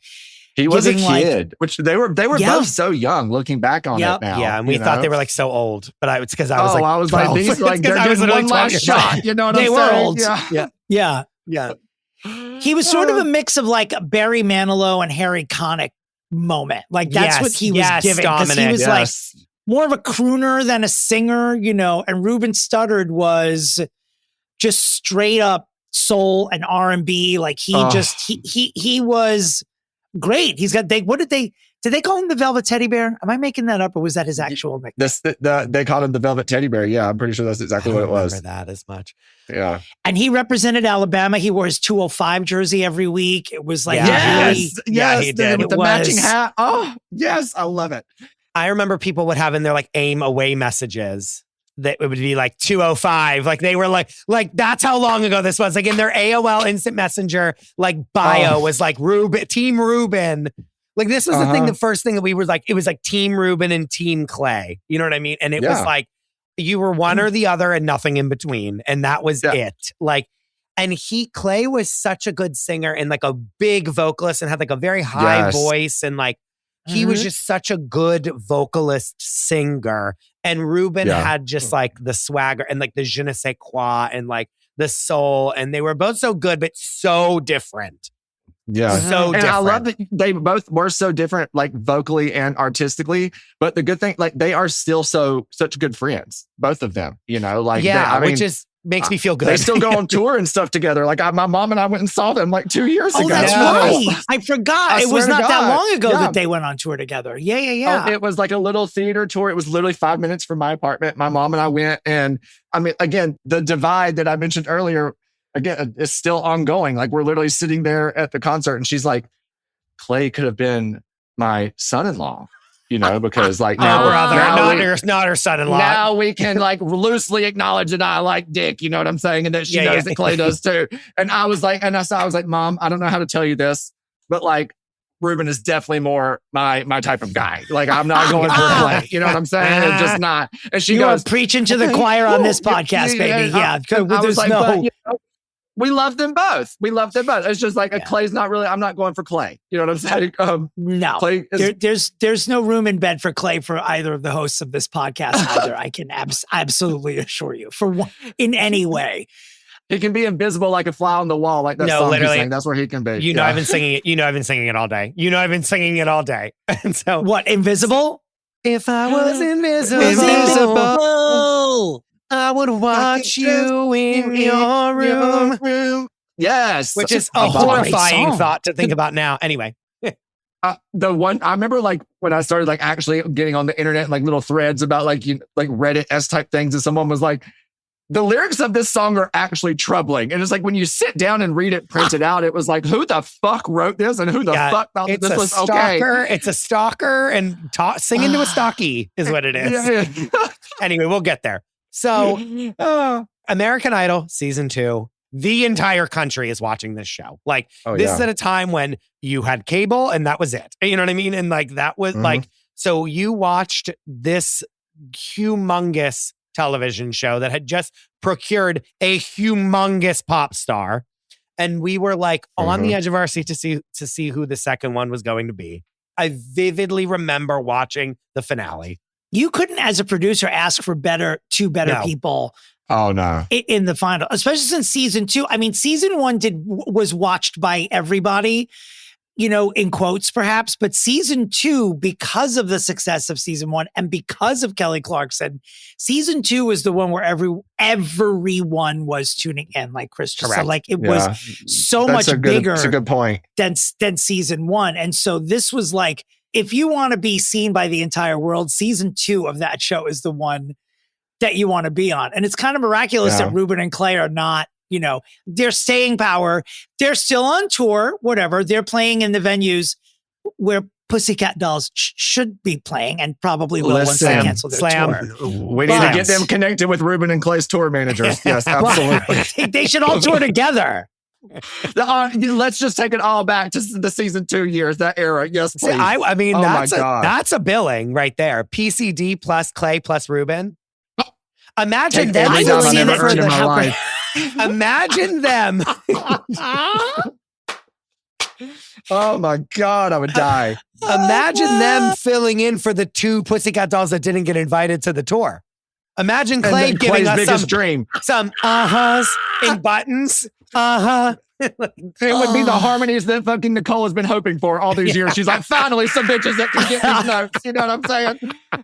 He was a kid, which they were both so young looking back on it now. Yeah, and we thought they were like so old, but it's because I was like, I was like, these like they're getting one last shot. You know what I'm saying? They were old. Yeah. He was sort of a mix of like Barry Manilow and Harry Connick moment. Like that's what he was giving. Because he was like more of a crooner than a singer, and Ruben Studdard was just straight up soul and R&B. Like he was great. He's got, did they call him the Velvet Teddy Bear? Am I making that up, or was that his actual nickname? They called him the Velvet Teddy Bear. Yeah, I'm pretty sure that's exactly what it was. I don't remember that as much. Yeah. And he represented Alabama. He wore his 205 jersey every week. It was like, he did. With the matching hat. Oh, yes. I love it. I remember people would have in their like AIM away messages that it would be like 205. Like they were like that's how long ago this was. Like in their AOL Instant Messenger, like bio was like Team Ruben. Like this was the first thing that we were like, it was like Team Ruben and Team Clay. You know what I mean? And it was like, you were one or the other and nothing in between. And that was it. Like, and Clay was such a good singer and like a big vocalist and had like a very high voice. And like, he was just such a good vocalist singer. And Ruben had just like the swagger and like the je ne sais quoi and like the soul. And they were both so good, but so different. Yeah. So different. I love that they both were so different, like vocally and artistically. But the good thing, like they are still such good friends, both of them, like, which makes me feel good. They still go on tour and stuff together. Like my mom and I went and saw them like 2 years ago. Oh, that's right. I forgot. It was not that long ago that they went on tour together. Yeah. Oh, it was like a little theater tour. It was literally 5 minutes from my apartment. My mom and I went, and I mean, again, the divide that I mentioned earlier, again, it's still ongoing. Like we're literally sitting there at the concert and she's like, Clay could have been my son-in-law, because like not her son-in-law. Now we can like loosely acknowledge that I like dick, you know what I'm saying? And that she knows that Clay does too. And I was like, Mom, I don't know how to tell you this, but like Ruben is definitely more my type of guy. Like I'm not going for Clay. You know what I'm saying? It's just not. And she goes, preaching to the choir on this podcast, baby. Yeah. I was like, we love them both. It's just like Clay's not really. I'm not going for Clay. You know what I'm saying? No, Clay there's no room in bed for Clay for either of the hosts of this podcast. Either I can absolutely assure you, in any way. He can be invisible like a fly on the wall, like that song literally. Sang. That's where he can be. I've been singing it. I've been singing it all day. And so what? Invisible? If I was invisible. I would watch you in your room. Yes. Which is a horrifying thought to think about now. Anyway. The one I remember, like when I started like actually getting on the internet, like little threads about like Reddit type things, and someone was like, the lyrics of this song are actually troubling. And it's like when you sit down and read it printed out, it was like, who the fuck wrote this and who the fuck thought this was stalker. Okay? It's a stalker and singing to a stocky is what it is. Anyway, we'll get there. So, American Idol season 2, the entire country is watching this show. Like, this is at a time when you had cable and that was it. You know what I mean? And like, that was like, so you watched this humongous television show that had just procured a humongous pop star. And we were like on the edge of our seat to see who the second one was going to be. I vividly remember watching the finale. You couldn't, as a producer, ask for two better people. Oh no! In the final, especially since season 2. I mean, season 1 was watched by everybody, in quotes perhaps, but season 2, because of the success of season 1 and because of Kelly Clarkson, season 2 was the one where everyone was tuning in, like Chris just said. Like it was so much bigger. That's a good point. Than season 1, and so this was like, if you want to be seen by the entire world, season 2 of that show is the one that you want to be on. And it's kind of miraculous that Ruben and Clay are not, they're staying power. They're still on tour, whatever. They're playing in the venues where Pussycat Dolls should be playing and probably will once they cancel their tour. We need to get them connected with Ruben and Clay's tour managers. Yes, absolutely. They should all tour together. Let's just take it all back to the season 2 years, that era. Yes, please. See, I mean, that's a billing right there. PCD plus Clay plus Ruben. Imagine them. Imagine them. Oh my God, I would die. Imagine them filling in for the 2 Pussycat Dolls that didn't get invited to the tour. Imagine Clay giving Clay's us biggest dream. some uh-huhs and buttons. Uh-huh. It would be the harmonies that fucking Nicole has been hoping for all these years. She's like, finally, some bitches that can get these notes. You know what I'm saying?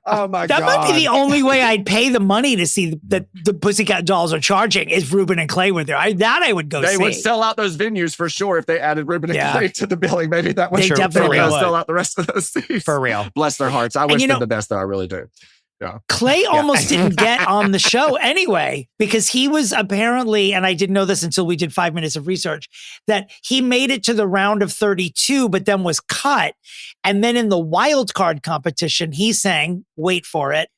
Oh my God. That might be the only way I'd pay the money to see that the Pussycat Dolls are charging if Ruben and Clay were there. I would go see. They would sell out those venues for sure if they added Ruben and Clay to the billing. Maybe that would definitely sell out the rest of those seats. For real. Bless their hearts. I wish them the best, though. I really do. Yeah. Clay almost didn't get on the show anyway, because he was apparently, and I didn't know this until we did 5 minutes of research, that he made it to the round of 32, but then was cut. And then in the wild card competition, he sang, wait for it,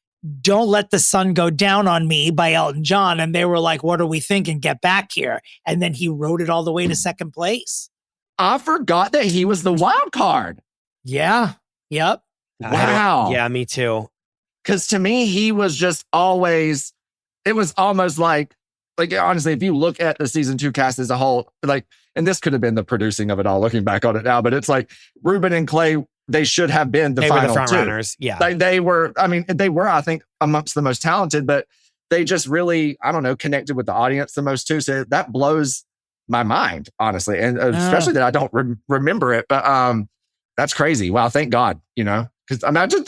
Don't Let the Sun Go Down on Me by Elton John. And they were like, what are we thinking? Get back here. And then he rode it all the way to second place. I forgot that he was the wild card. Yeah. Yep. Wow. Yeah, me too. Because to me, he was just always, it was almost like honestly, if you look at the season 2 cast as a whole, like, and this could have been the producing of it all, looking back on it now, but it's like Ruben and Clay, they should have been the final front 2. runners. Yeah. They were, I think, amongst the most talented, but they just really, I don't know, connected with the audience the most too. So that blows my mind, honestly. And especially that I don't remember it, but that's crazy. Wow. Thank God, because imagine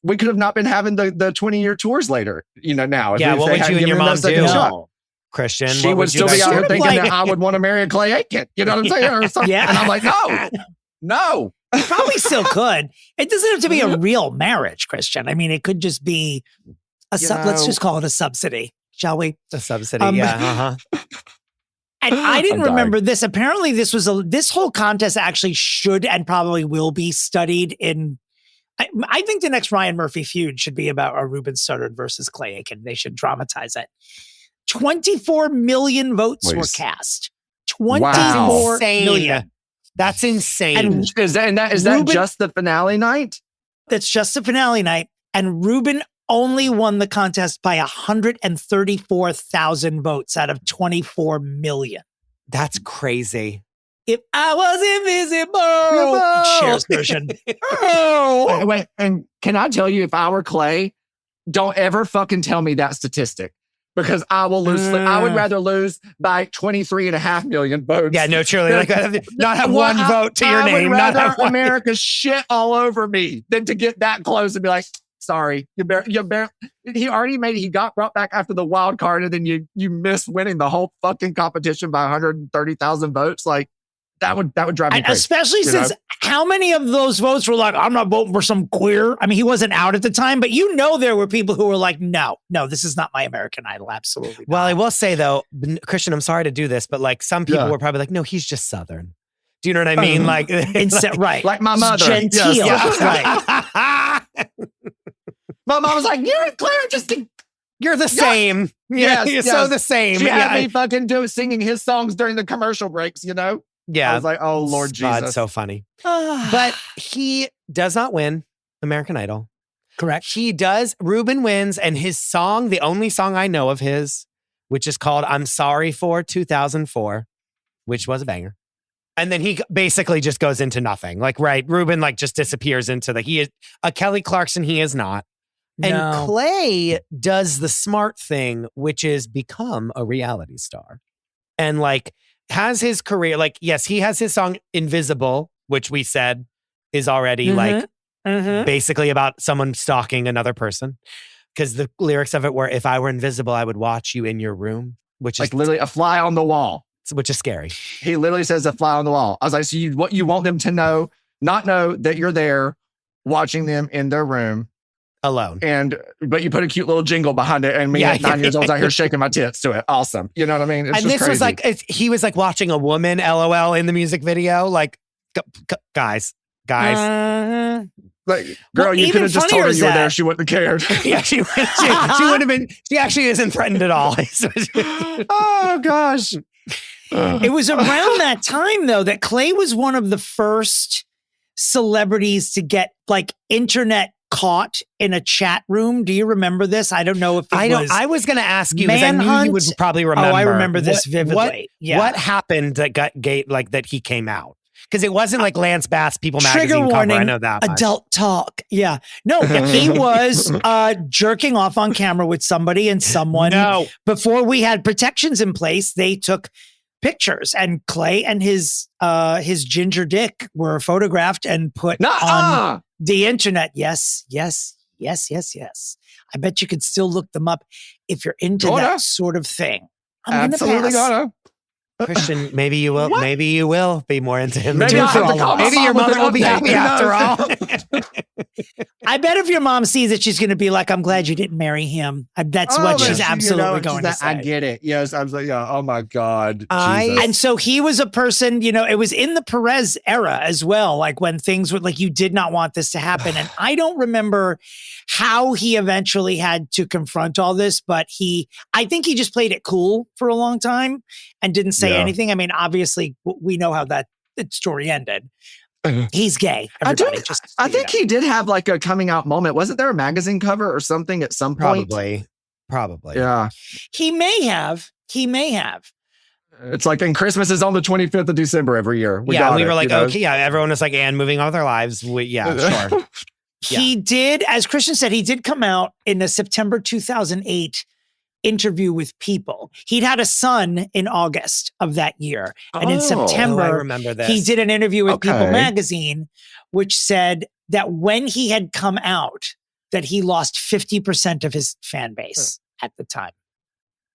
we could have not been having the 20-year tours later, now. Yeah, what would you and your mom do? No. Christian, she would still be out here thinking that I would want to marry a Clay Aiken. You know what I'm saying? Or something. Yeah. And I'm like, no. Probably still could. It doesn't have to be a real marriage, Christian. I mean, it could just be let's just call it a subsidy, shall we? A subsidy, yeah. And I didn't remember this. Apparently, this whole contest actually should and probably will be studied in. I think the next Ryan Murphy feud should be about a Ruben Studdard versus Clay Aiken. They should dramatize it. 24 million votes were cast. 24 million. That's insane. And is that just the finale night? That's just the finale night. And Ruben only won the contest by 134,000 votes out of 24 million. That's crazy. If I was invisible. Cher's version. Wait, and can I tell you, if I were Clay, don't ever fucking tell me that statistic, because I will lose. I would rather lose by 23.5 million votes. Yeah, no, truly. Not have one vote to your name. Not have America shit all over me than to get that close and be like, sorry, you barely. He already made it. He got brought back after the wild card, and then you missed winning the whole fucking competition by 130,000 votes. Like, that would drive me crazy. Especially since how many of those votes were like, I'm not voting for some queer. I mean, he wasn't out at the time, but there were people who were like, no, this is not my American Idol. Absolutely not. Well, I will say though, Christian, I'm sorry to do this, but like some people were probably like, no, he's just Southern. Do you know what I mean? Like, right. Like my mother. Genteel. Yes. Right. My mom was like, you're Claire, you're the same. Yeah, you're so the same. She had me fucking singing his songs during the commercial breaks, Yeah. I was like, oh, Lord Jesus. It's so funny. But he does not win American Idol. Correct. He does. Ruben wins, and his song, the only song I know of his, which is called I'm Sorry for 2004, which was a banger. And then he basically just goes into nothing. Like, right, Ruben just disappears into he is a Kelly Clarkson, he is not. And Clay does the smart thing, which is become a reality star. And has his career, yes, he has his song Invisible, which we said is already basically about someone stalking another person. Because the lyrics of it were, if I were invisible, I would watch you in your room, which is literally a fly on the wall. Which is scary. He literally says a fly on the wall. I was like, so what you want them to not know that you're there watching them in their room. Alone. But you put a cute little jingle behind it, and me at 9 years old out here shaking my tits to it. Awesome. You know what I mean? It's and this crazy. was he was watching a woman, LOL, in the music video. Guys. Girl, you could have just told her you were there. She wouldn't have cared. Yeah, she would have been. She actually isn't threatened at all. Oh, gosh. It was around that time, though, that Clay was one of the first celebrities to get internet caught in a chat room. Do you remember this? I don't know if I was going to ask you because I knew you would probably remember. Oh, I remember this vividly. What happened that got that he came out? Because it wasn't like Lance Bass People Trigger Magazine warning, cover. I know that much. Adult talk. Yeah. No, he was jerking off on camera with somebody and someone. No. Before we had protections in place, they took pictures, and Clay and his ginger dick were photographed and put on the internet. Yes. I bet you could still look them up if you're into that sort of thing. I'm Absolutely gonna. Christian, maybe you will. What? Maybe you will be more into him. Maybe your mother will be happy after all. I bet if your mom sees it, she's going to be like, "I'm glad you didn't marry him." That's what she's absolutely going to say. I get it. Yes, I was like, yeah. Oh my God. And so he was a person. It was in the Perez era as well. Like when things were like, you did not want this to happen, and I don't remember how he eventually had to confront all this, but I think he just played it cool for a long time and didn't say anything. I mean, obviously, we know how that story ended. He's gay. Everybody. I think he did have like a coming out moment. Wasn't there a magazine cover or something at some point? Probably. Yeah. He may have. It's like, and Christmas is on the 25th of December every year. We were like, okay, yeah. Everyone was like, and moving on with their lives. Sure. He did, as Christian said, he did come out in a September 2008 interview with People. He'd had a son in August of that year. And in September, I remember this. He did an interview with People magazine, which said that when he had come out, that he lost 50% of his fan base at the time.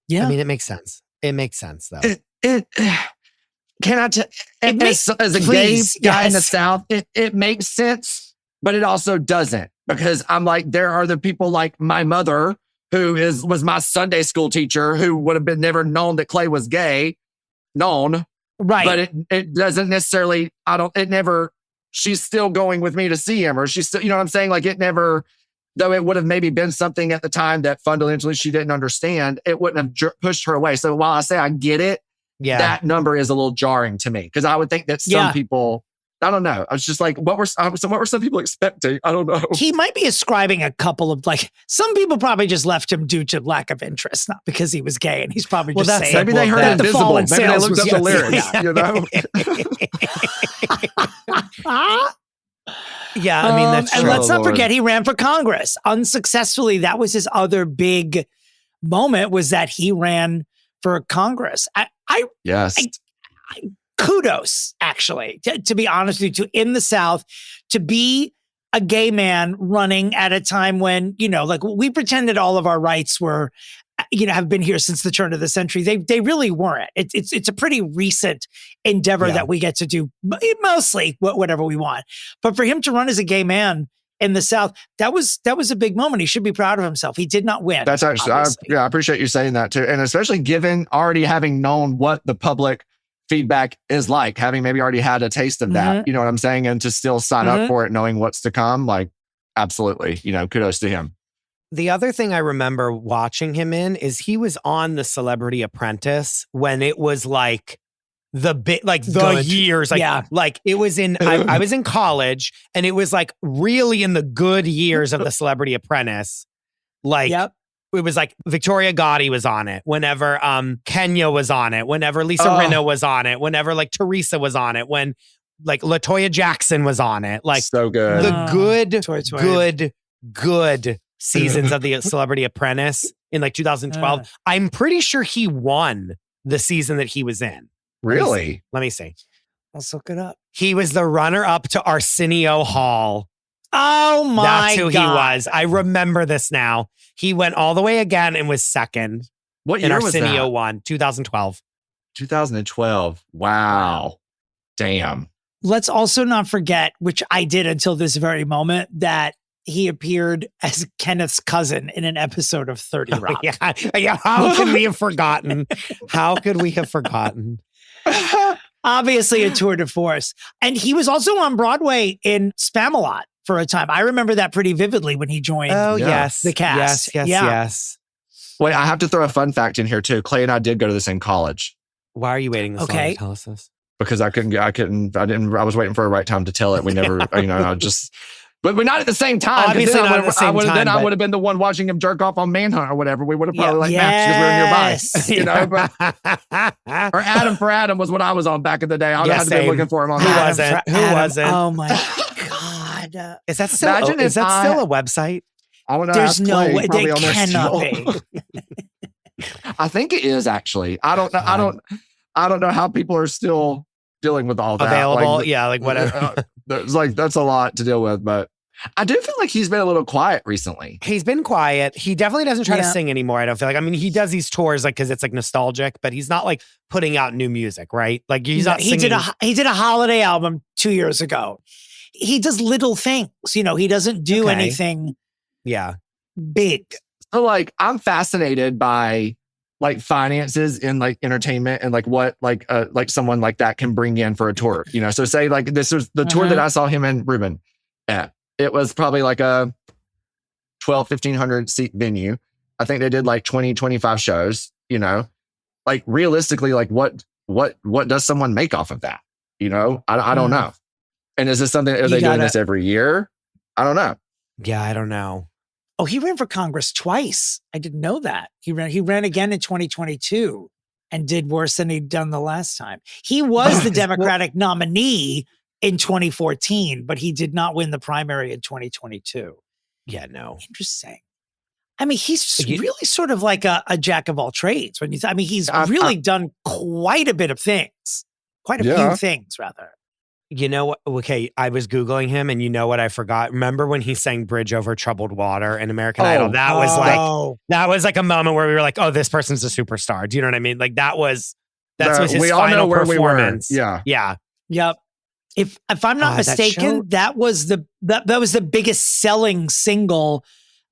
Yeah. I mean, it makes sense. It makes sense, though. Can I tell, as a gay guy in the South, it makes sense. But it also doesn't, because I'm like, there are the people like my mother, who was my Sunday school teacher, who would have been never known that Clay was gay, right? But it doesn't necessarily. She's still going with me to see him, or she's still, you know what I'm saying? Like it never, though it would have maybe been something at the time that fundamentally she didn't understand. It wouldn't have pushed her away. So while I say I get it, that number is a little jarring to me, because I would think that some people. I don't know. I was just like, what were some people expecting? I don't know. He might be ascribing a couple of some people probably just left him due to lack of interest, not because he was gay. And he's probably just saying, maybe they heard Invisible. Maybe they looked up the lyrics, Yeah, I mean, that's true. And let's not forget, he ran for Congress unsuccessfully. That was his other big moment, was that he ran for Congress. Kudos, actually, to be honest with you, in the South, to be a gay man running at a time when, we pretended all of our rights were, have been here since the turn of the century. They really weren't. It's a pretty recent endeavor that we get to do mostly whatever we want. But for him to run as a gay man in the South, that was a big moment. He should be proud of himself. He did not win. That's actually, I appreciate you saying that too. And especially given already having known what the public feedback is like, having maybe already had a taste of that, you know what I'm saying? And to still sign up for it, knowing what's to come, like, absolutely, kudos to him. The other thing I remember watching him in is he was on The Celebrity Apprentice when it was like the bit, like the good years, like it was in, I was in college, and it was like really in the good years of The Celebrity Apprentice. Like, it was like Victoria Gotti was on it, whenever Kenya was on it, whenever Lisa Rinna was on it, whenever like Teresa was on it, when like LaToya Jackson was on it. Like so good. The good seasons of The Celebrity Apprentice in like 2012. I'm pretty sure he won the season that he was in. Really? Let me see. Let's look it up. He was the runner-up to Arsenio Hall. Oh my God. That's who he was. I remember this now. He went all the way again and was second. What year was that? Arsenio won, 2012. 2012. Wow. Damn. Let's also not forget, which I did until this very moment, that he appeared as Kenneth's cousin in an episode of 30 Rock. Yeah. How could we have forgotten? How could we have forgotten? Obviously a tour de force. And he was also on Broadway in Spamalot for a time. I remember that pretty vividly when he joined the cast. Yes. Wait, I have to throw a fun fact in here too. Clay and I did go to the same college. Why are you waiting this long to tell us this? Because I was waiting for a right time to tell it. We never, But we're not at the same time. Obviously not at the same time. Then I would have been the one watching him jerk off on Manhunt or whatever. We would have probably matched because we were nearby. Or Adam for Adam was what I was on back in the day. I would have been looking for him on that. Who wasn't? Oh my God. Is that still a website? I want to There's ask no Clay, way. They cannot be. I think it is actually. I don't know. I don't know how people are still dealing with all that. Available. Whatever. That's a lot to deal with, but I do feel like he's been a little quiet recently. He's been quiet. He definitely doesn't try to sing anymore. I don't feel like. I mean, he does these tours like because it's like nostalgic, but he's not like putting out new music, right? Like he's not. He did a holiday album 2 years ago. He does little things. He doesn't do anything. Yeah, big. So like, I'm fascinated by like finances in like entertainment and like what like someone like that can bring in for a tour. So say like this was the tour that I saw him and Ruben at. It was probably like a 1,500 seat venue. I think they did like 20, 25 shows, like realistically, like what does someone make off of that? I don't know. And is this something, are they doing this every year? I don't know. Yeah, I don't know. Oh, he ran for Congress twice. I didn't know that. He ran again in 2022 and did worse than he'd done the last time. He was the Democratic nominee in 2014, but he did not win the primary in 2022. Yeah, no. Interesting. I mean, he's really sort of like a jack of all trades. He's really done quite a bit of things. Quite a few things, rather. You know what? Okay, I was Googling him, and you know what I forgot? Remember when he sang Bridge Over Troubled Water in American Idol? That was like a moment where we were like, oh, this person's a superstar. Do you know what I mean? Like that was his final performance. We were. Yeah. Yep. If I'm not mistaken, that was the biggest selling single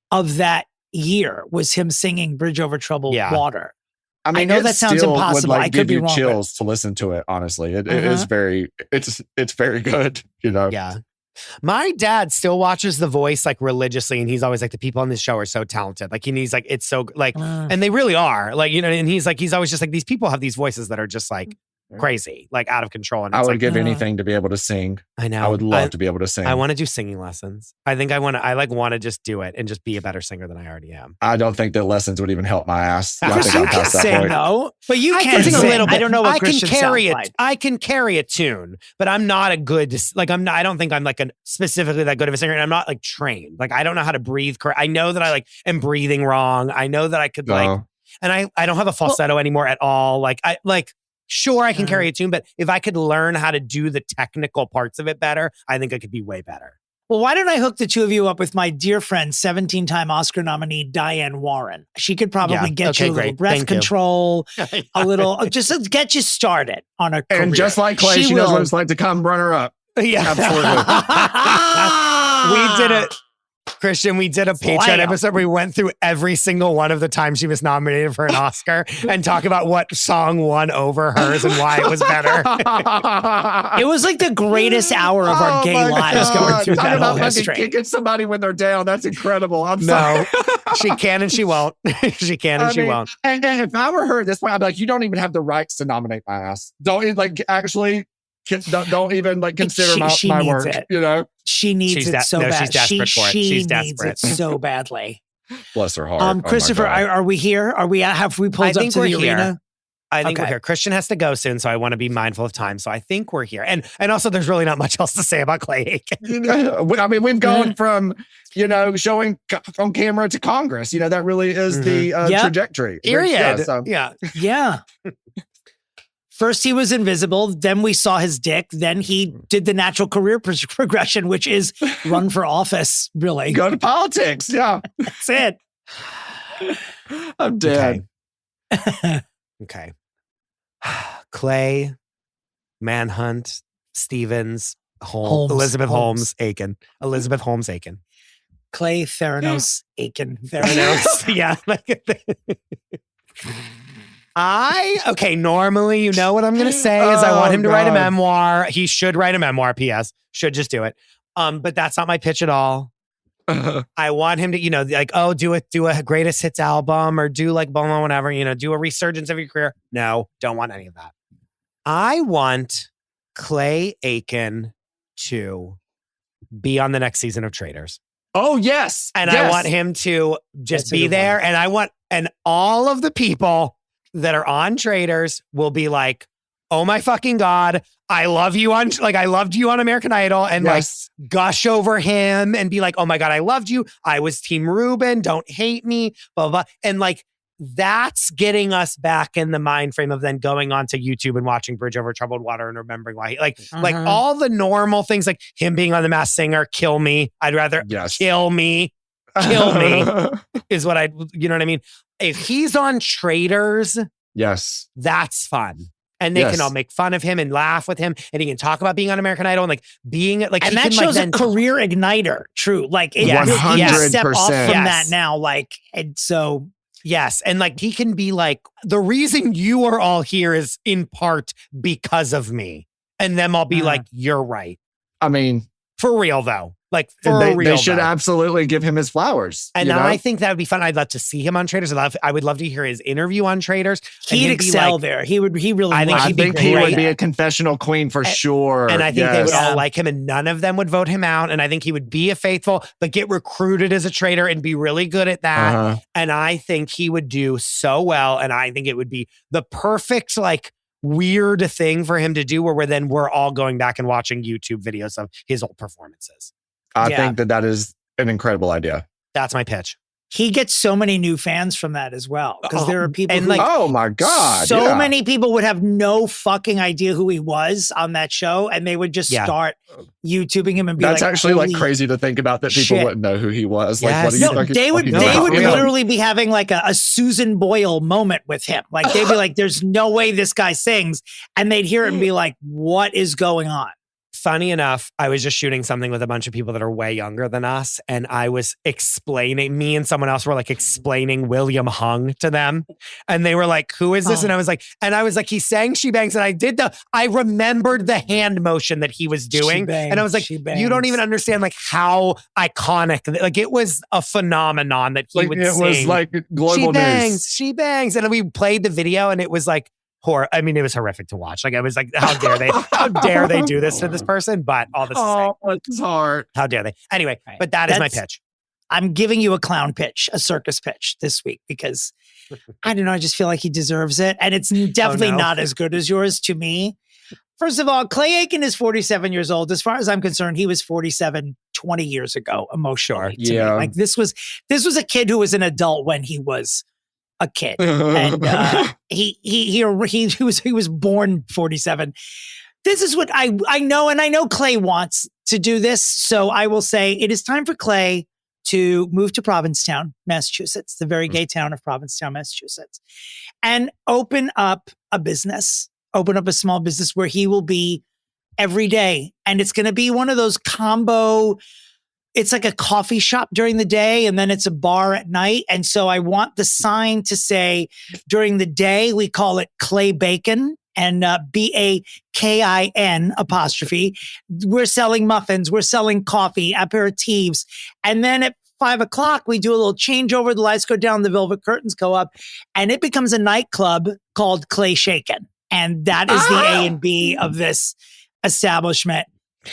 of that year was him singing Bridge Over Troubled Water. I mean, I know that sounds impossible. I could be wrong. Chills to listen to it. Honestly, it is it's very good. Yeah. My dad still watches The Voice like religiously, and he's always like, the people on this show are so talented. Like, he's like, it's so like, and they really are. Like, and he's always just like, these people have these voices that are just like crazy, like out of control. And I would give anything to be able to sing. I know. I would love to be able to sing. I want to do singing lessons. I think I want to just do it and just be a better singer than I already am. I don't think that lessons would even help my ass. Because you can sing, though. But you can sing a little bit. I don't know what Christian sounds like. I can carry a tune, but I'm not a good, I don't think I'm like specifically that good of a singer, and I'm not like trained. Like, I don't know how to breathe correct. I know that I am breathing wrong. I know that I could and I don't have a falsetto anymore at all. Sure, I can carry a tune, but if I could learn how to do the technical parts of it better, I think I could be way better. Well, why don't I hook the two of you up with my dear friend, 17-time Oscar nominee Diane Warren? She could probably get you a little breath control, a little, just to get you started on a career. And just like Clay, she knows what it's like to come runner up. Yeah, absolutely. We did it. Christian, we did a Patreon episode where we went through every single one of the times she was nominated for an Oscar and talk about what song won over hers and why it was better. It was like the greatest hour of our gay lives going through that whole history. Kicking somebody when they're down. That's incredible. I'm sorry. She can and she won't. She can and she won't. And if I were her at this point, I'd be like, you don't even have the rights to nominate my ass. Don't even consider my work. She needs it so bad. She's desperate for it. She's desperate. Needs it so badly. Bless her heart. Christopher, are we here? Have we pulled up to the arena? I think we're here. Christian has to go soon, so I want to be mindful of time. So I think we're here. And also, there's really not much else to say about Clay Aiken. I mean, we've gone from showing on camera to Congress. That really is the trajectory. Period. Yeah. First, he was invisible. Then we saw his dick. Then he did the natural career progression, which is run for office, really. Go to politics. Yeah. That's it. I'm dead. Okay. Clay, Manhunt, Stevens, Elizabeth Holmes, Aiken. Elizabeth Holmes, Aiken. Clay, Theranos, Aiken. Theranos. Yeah. Normally, what I'm going to say is I want him to write a memoir. He should write a memoir, P.S. Should just do it. But that's not my pitch at all. I want him to, do a greatest hits album or do whatever, do a resurgence of your career. No, don't want any of that. I want Clay Aiken to be on the next season of Traitors. Oh, yes. And yes. I want him to just be there. And all of the people that are on Traitors will be like, oh my fucking God, I love you I loved you on American Idol, and like gush over him and be like, oh my God, I loved you. I was Team Ruben. Don't hate me, blah, blah, blah. And like, that's getting us back in the mind frame of then going onto YouTube and watching Bridge Over Troubled Water and remembering why, like all the normal things, like him being on The Masked Singer, kill me. I'd rather kill me is what you know what I mean? If he's on Traitors, yes, that's fun. And they can all make fun of him and laugh with him, and he can talk about being on American Idol and like being like, and that shows a career igniter. True, like 100%. Step off from that now, like, and so. Yes. And like, he can be like, the reason you are all here is in part because of me. And then I'll be like, you're right. I mean, for real though. Like they should absolutely give him his flowers. And I think that would be fun. I'd love to see him on Traitors. I would love to hear his interview on Traitors. He'd excel there. I think he would be a confessional queen for sure. And I think they would all like him, and none of them would vote him out. And I think he would be a faithful, but get recruited as a traitor and be really good at that. And I think he would do so well. And I think it would be the perfect, like, weird thing for him to do, where we're all going back and watching YouTube videos of his old performances. I think that is an incredible idea. That's my pitch. He gets so many new fans from that as well. Because there are people and who, like, oh my God. So many people would have no fucking idea who he was on that show. And they would just start YouTubing him and be that's actually like crazy to think about, that people wouldn't know who he was. Like, what do you think? They would literally be having like a Susan Boyle moment with him. Like, they'd be like, there's no way this guy sings. And they'd hear it and be like, what is going on? Funny enough, I was just shooting something with a bunch of people that are way younger than us. And I was me and someone else were like explaining William Hung to them. And they were like, who is this? And I was like, he sang She Bangs. And I remembered the hand motion that he was doing. And I was like, you don't even understand like how iconic, like it was a phenomenon that he would sing. It was like global news. She bangs. And we played the video and it was like, I mean, it was horrific to watch. Like, I was like, how dare they do this to this person? But all this it's hard. How dare they? Anyway, but that's my pitch. I'm giving you a clown pitch, a circus pitch this week, because I don't know. I just feel like he deserves it. And it's definitely not as good as yours to me. First of all, Clay Aiken is 47 years old. As far as I'm concerned, he was 47 20 years ago, emotionally. To me. Like, this was a kid who was an adult when he was a kid, and he was born 47. This is what I know, and I know Clay wants to do this, so I will say it is time for Clay to move to Provincetown, Massachusetts, the very gay town of Provincetown, Massachusetts, and open up a small business where he will be every day, and it's going to be one of those combo. It's like a coffee shop during the day and then it's a bar at night. And so I want the sign to say, during the day, we call it Clay Bacon, and BAKIN apostrophe. We're selling muffins. We're selling coffee, aperitifs. And then at 5 o'clock, we do a little changeover. The lights go down, the velvet curtains go up, and it becomes a nightclub called Clay Shaken. And that is the A and B of this establishment.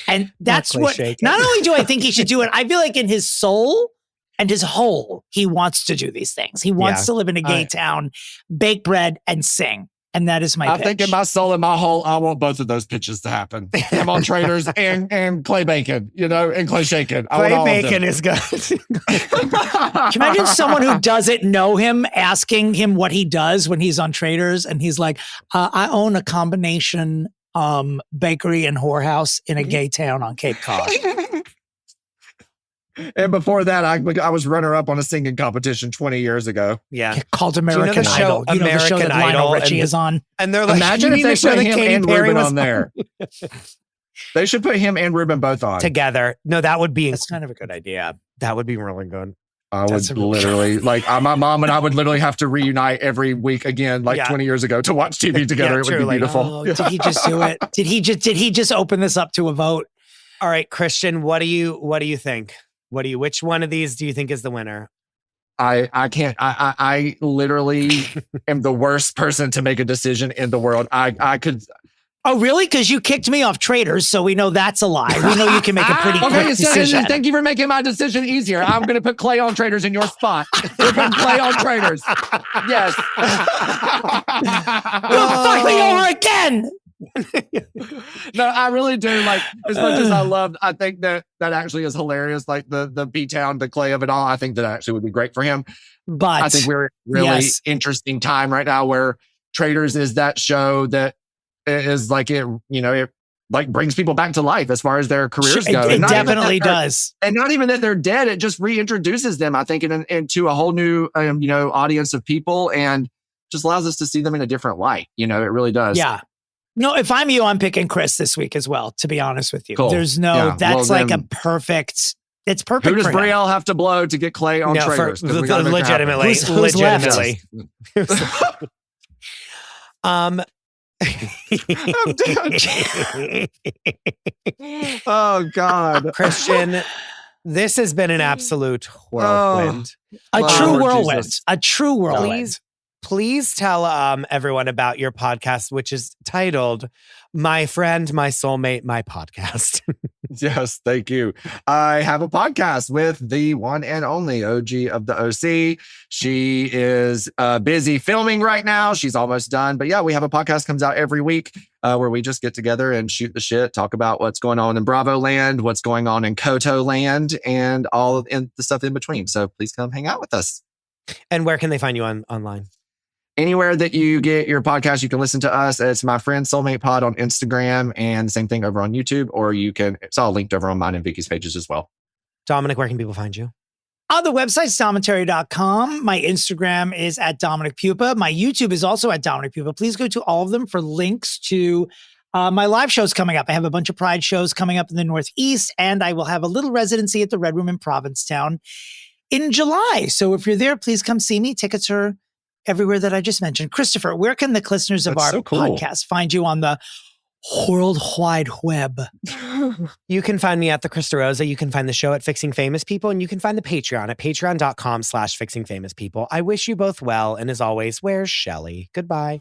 And that's what, not only do I think he should do it, I feel like in his soul and his whole, he wants to do these things. He wants to live in a gay town, bake bread, and sing. And that is my pitch. I think in my soul and my whole, I want both of those pitches to happen. I'm on Traitors and Clay Bacon, and Clay Shaken. Clay Bacon is good. Can you imagine someone who doesn't know him asking him what he does when he's on Traitors, and he's like, I own a combination bakery and whorehouse in a gay town on Cape Cod. And before that, I was runner-up on a singing competition 20 years ago. Yeah, called American Idol. You know the show that Lionel Richie is on. And they're like, imagine if they put him and Ruben on there. They should put him and Ruben both on together. No, that would be. That's kind of a good idea. That would be really good. I would literally, my mom and I would literally have to reunite every week again, 20 years ago, to watch TV together. It would be beautiful. Did he just do it? Did he just open this up to a vote? All right, Christian, what do you think? Which one of these do you think is the winner? I can't. I literally am the worst person to make a decision in the world. I could. Oh, really? Because you kicked me off Traders, so we know that's a lie. We know you can make a pretty quick decision. Thank you for making my decision easier. I'm going to put Clay on Traders in your spot. We're putting Clay on Traders. Yes. You'll fuck me over again. No, I really do. Like, as much as I think that actually is hilarious. Like the B-Town, the Clay of it all. I think that actually would be great for him. But I think we're in a really interesting time right now where Traders is that show that is like it like brings people back to life as far as their careers go. It definitely does. And not even that they're dead. It just reintroduces them, I think, into a whole new, audience of people and just allows us to see them in a different light. It really does. Yeah. No, if I'm you, I'm picking Chris this week as well, to be honest with you. Cool. There's no, that's like a perfect, it's perfect. Who does Brielle have to blow to get Clay on Traders? Legitimately. Who's legitimately. Oh God, Christian, this has been an absolute whirlwind. A true whirlwind. A true whirlwind. Please tell everyone about your podcast, which is titled My Friend, My Soulmate, My Podcast. Yes, thank you. I have a podcast with the one and only OG of the OC. She is busy filming right now. She's almost done. But yeah, we have a podcast comes out every week where we just get together and shoot the shit, talk about what's going on in Bravo land, what's going on in Koto land, and all the stuff in between. So please come hang out with us. And where can they find you online? Anywhere that you get your podcast, you can listen to us. It's My Friend Soulmate Pod on Instagram and the same thing over on YouTube, or it's all linked over on mine and Vicky's pages as well. Dominic, where can people find you? On the website, dominterry.com. My Instagram is at Dominick Pupa. My YouTube is also at Dominick Pupa. Please go to all of them for links to my live shows coming up. I have a bunch of Pride shows coming up in the Northeast, and I will have a little residency at the Red Room in Provincetown in July. So if you're there, please come see me. Tickets are everywhere that I just mentioned. Christopher, where can the listeners of our podcast find you on the World Wide Web? You can find me at the Chris DeRosa. You can find the show at Fixing Famous People, and you can find the Patreon at patreon.com/fixingfamouspeople. I wish you both well. And as always, where's Shelley? Goodbye.